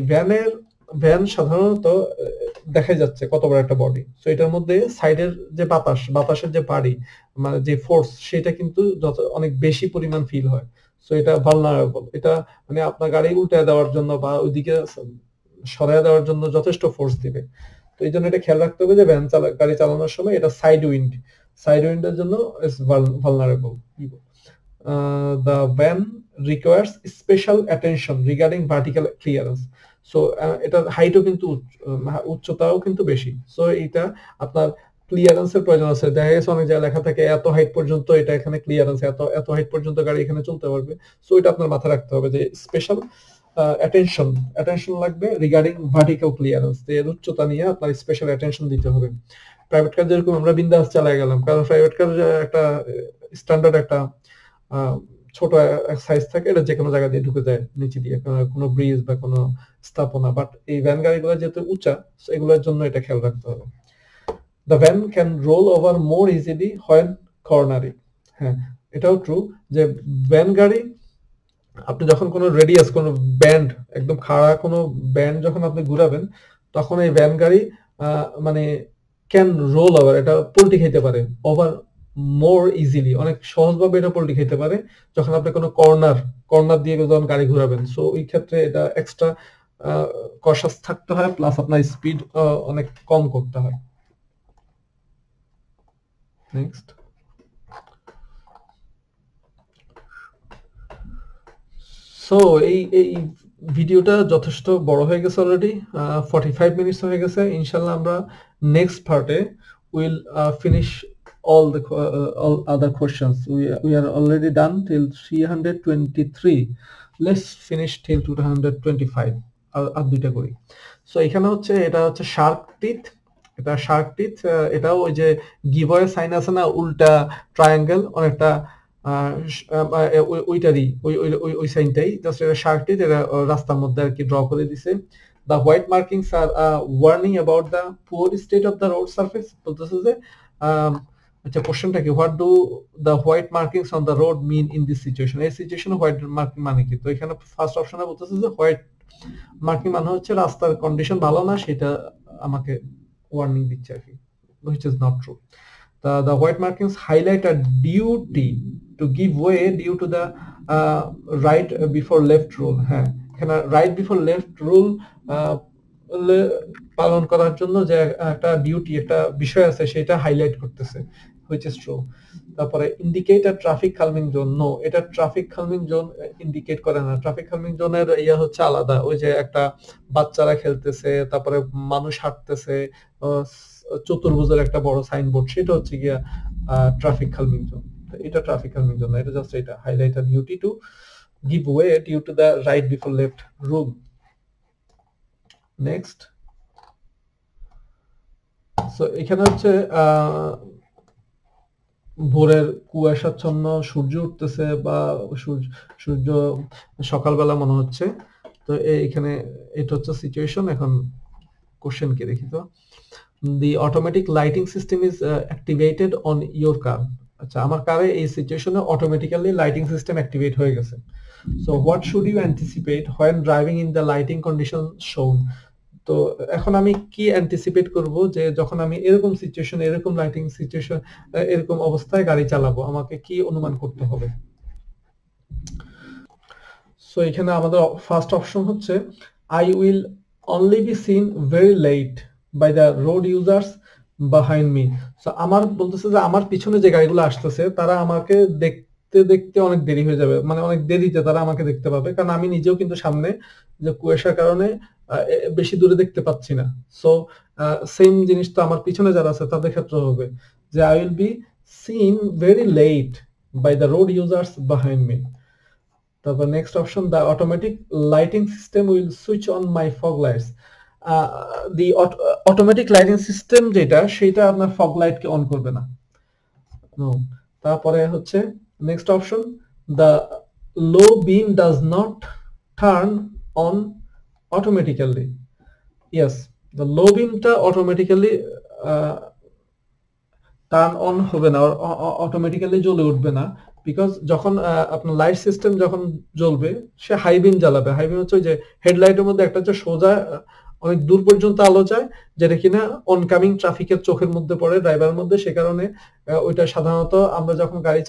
ভ্যান সাধারণত দেখা যাচ্ছে কত বড় একটা বডি, সো এটার মধ্যে সাইডের যে বাতাসের যে বাড়ি, মানে যে ফোর্স, সেটা কিন্তু অনেক বেশি পরিমাণ ফিল হয়। সো এটা ভালনারেবল, এটা মানে আপনার গাড়ি উল্টে দেওয়ার জন্য বা ওইদিকে সরায় দেওয়ার জন্য যথেষ্ট ফোর্স দিবে। তো এই জন্য এটা খেয়াল রাখতে হবে যে গাড়ি চালানোর সময় এটা সাইড উইন্ডের জন্য is vulnerable. The van requires special attention regarding vertical clearance. So এটার হাইটও কিন্তু উচ্চতাও কিন্তু বেশি, সো এটা আপনার ক্লিয়ারেন্সের প্রয়োজন আছে। দেখা গেছে অনেক জায়গায় লেখা থাকে এত হাইট পর্যন্ত, এটা এখানে ক্লিয়ারেন্স এত হাইট পর্যন্ত গাড়ি এখানে চলতে পারবে, সো এটা আপনার মাথায় রাখতে হবে যে স্পেশাল অ্যাটেনশন লাগবে রিগার্ডিং ভার্টিক্যাল ক্লিয়ারেন্স, এর উচ্চতা নিয়ে আপনার স্পেশাল অ্যাটেনশন দিতে হবে। প্রাইভেট কার যেরকম আমরা বিন্দাস চালায় গেলাম, কারণ প্রাইভেট কার একটা স্ট্যান্ডার্ড একটা ছোট সাইজ থাকে, এটা যে কোনো জায়গা দিয়ে ঢুকে যায় নিচে দিয়ে, কোনো ব্রিজ বা কোনো স্থাপনা, বাট এই ভ্যান গাড়িগুলো যেহেতু উঁচা, এগুলোর জন্য এটা খেয়াল রাখতে হবে। The van can roll over more easily when cornering. হ্যাঁ, এটাও ট্রু যে ভ্যান গাড়ি আপনি যখন কোনো রেডিয়াস, কোনো ব্যান্ড, একদম খাড়া কোনো ব্যান্ড যখন আপনি ঘুরাবেন, তখন এই ভ্যান গাড়ি মানে ক্যান রোল ওভার, এটা পল্টি খেতে পারে, ওভার মোর ইজিলি, অনেক সহজভাবে এটা পল্টি খেতে পারে যখন আপনি কোনো কর্নার দিয়ে যখন গাড়ি ঘুরাবেন। সো ওই ক্ষেত্রে এটা এক্সট্রা কশাস থাকতে হয়, প্লাস আপনার স্পিড অনেক কম করতে হয়। নেক্সট, সো এই ভিডিওটা যথেষ্ট বড় হয়ে গেছে অলরেডি 45 মিনিটস হয়ে গেছে ইনশাআল্লাহ আমরা নেক্সট পার্টে will finish all the all other questions we are already done till 323 let's finish till 225 আর দুইটা করি সো এখানে হচ্ছে এটা হচ্ছে শার্ক টিথ এটা শার্ক টিথ এটাও ওই যে গিভওয়ে সাইন আছে না উল্টা ট্রায়াঙ্গেল অনেকটা ওইটারই ওই সাইনটাই জাস্ট এটা শার্ক টিথ এটা রাস্তার মধ্যে আর কি ড্র করে দিছে the white markings are warning about the poor state of the road surface বলতেছে যে আচ্ছা কোশ্চেনটা কি what do the white markings on the road mean in this situation এই সিচুয়েশনে হোয়াইট মার্কিং মানে কি তো এখানে ফার্স্ট অপশনে বলতেছে যে হোয়াইট মার্কিং মানে হচ্ছে রাস্তার কন্ডিশন ভালো না সেটা আমাকে ওয়ার্নিং দিচ্ছে আর কি which is not true the white markings highlight a duty to give way due to the right before left rule হ্যাঁ এখানে রাইট বিফোর লেফট রুল পালন করার জন্য যে একটা ডিউটি একটা বিষয় আছে সেটা হাইলাইট করতেছে which is true তারপরে ইন্ডিকেট আ ট্রাফিক কালমিং জোন নো এটা ট্রাফিক কালমিং জোন ইন্ডিকেট করে না ট্রাফিক কালমিং জোনের ইয়া হচ্ছে আলাদা ওই যে একটা বাচ্চারা খেলতেছে তারপরে মানুষ হাঁটতেছে চতুর্ভুজের একটা বড় সাইনবোর্ড সেটা হচ্ছে গিয়া ট্রাফিক কালমিং জোন এটা ট্রাফিক কালমিং জোন এটা জাস্ট এটা highlight a duty to give way due to the right before left rule next so এখানে হচ্ছে ভোরের কুয়াশাচ্ছন্ন সূর্য উঠতেছে বা সূর্য সকালবেলা মনে হচ্ছে তো এখানে এটা হচ্ছে সিচুয়েশন এখন কোশ্চেন কি দেখি তো the automatic lighting system is activated on your car আচ্ছা আমার কারে এই সিচুয়েশনে অটোমেটিক্যালি লাইটিং সিস্টেম অ্যাক্টিভেট হয়ে গেছে so what should you anticipate when driving in the lighting condition shown তো এখন আমি কি অ্যান্টিসিপেট করব যে যখন আমি এরকম সিচুয়েশন এরকম লাইটিং সিচুয়েশন এরকম অবস্থায় গাড়ি চালাবো আমাকে কি অনুমান করতে হবে সো এখানে আমাদের ফার্স্ট অপশন হচ্ছে I will only be seen very late by the road users behind me so আমার বলতেছে যে আমার পিছনে যে গাড়িগুলো আসতেছে তারা আমাকে দেখতে দেখতে অনেক দেরি হয়ে যাবে মানে অনেক দেরিতে তারা আমাকে দেখতে পাবে কারণ আমি নিজেও কিন্তু সামনে যে কুয়াশার কারণে বেশি দূরে দেখতে পাচ্ছি না সো সেম জিনিস তো আমার পিছনে যারা আছে তাদের ক্ষেত্রে হবে যে I will be seen very late by the road users behind me তারপর next option the automatic lighting system will switch on my fog lights the automatic lighting system যেটা সেটা আপনার ফগ লাইট কে অন করবে না no তারপরে হচ্ছে next option the low beam does not turn on automatically yes the low beam টা automatically turn on হবে না অটোমেটিক্যালি জ্বলে উঠবে না বিকজ যখন আপনার লাইট সিস্টেম যখন জ্বলবে সে হাই বিম জ্বালাবে হাই বিম হচ্ছে যে হেডলাইটের মধ্যে একটা হচ্ছে সোজা অনেক দূর পর্যন্ত আলো যায় যেটা কিনা অনকামিং ট্রাফিকের চোখের মধ্যে পড়ে ড্রাইভারের মধ্যে সে কারণে ওইটা সাধারণত আমরা যখন গাড়ি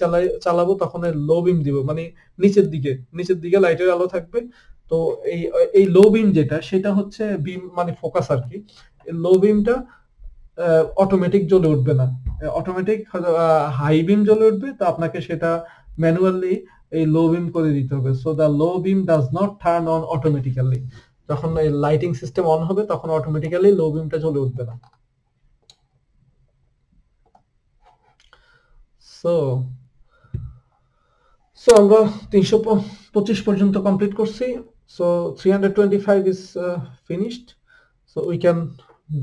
চালাবো তখন লো বিম দিব মানে নিচের দিকে লাইটের আলো থাকবে তো এই লো বিম যেটা সেটা হচ্ছে বিম মানে ফোকাস আর কি লো বিমটা অটোমেটিক জ্বলে উঠবে না অটোমেটিক হাই বিম জ্বলে উঠবে তো আপনাকে সেটা ম্যানুয়ালি এই লো বিম করে দিতে হবে so the low beam does not turn on automatically যখন এই লাইটিং সিস্টেম অন হবে তখন অটোমেটিক্যালি লো বিমটা জ্বলে উঠবে না সো আমরা 325 পর্যন্ত কমপ্লিট করছি so 325 is finished so we can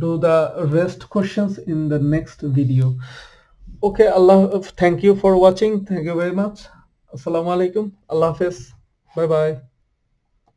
do the rest questions in the next video okay Allah thank you for watching thank you very much assalamu alaikum Allah hafiz bye bye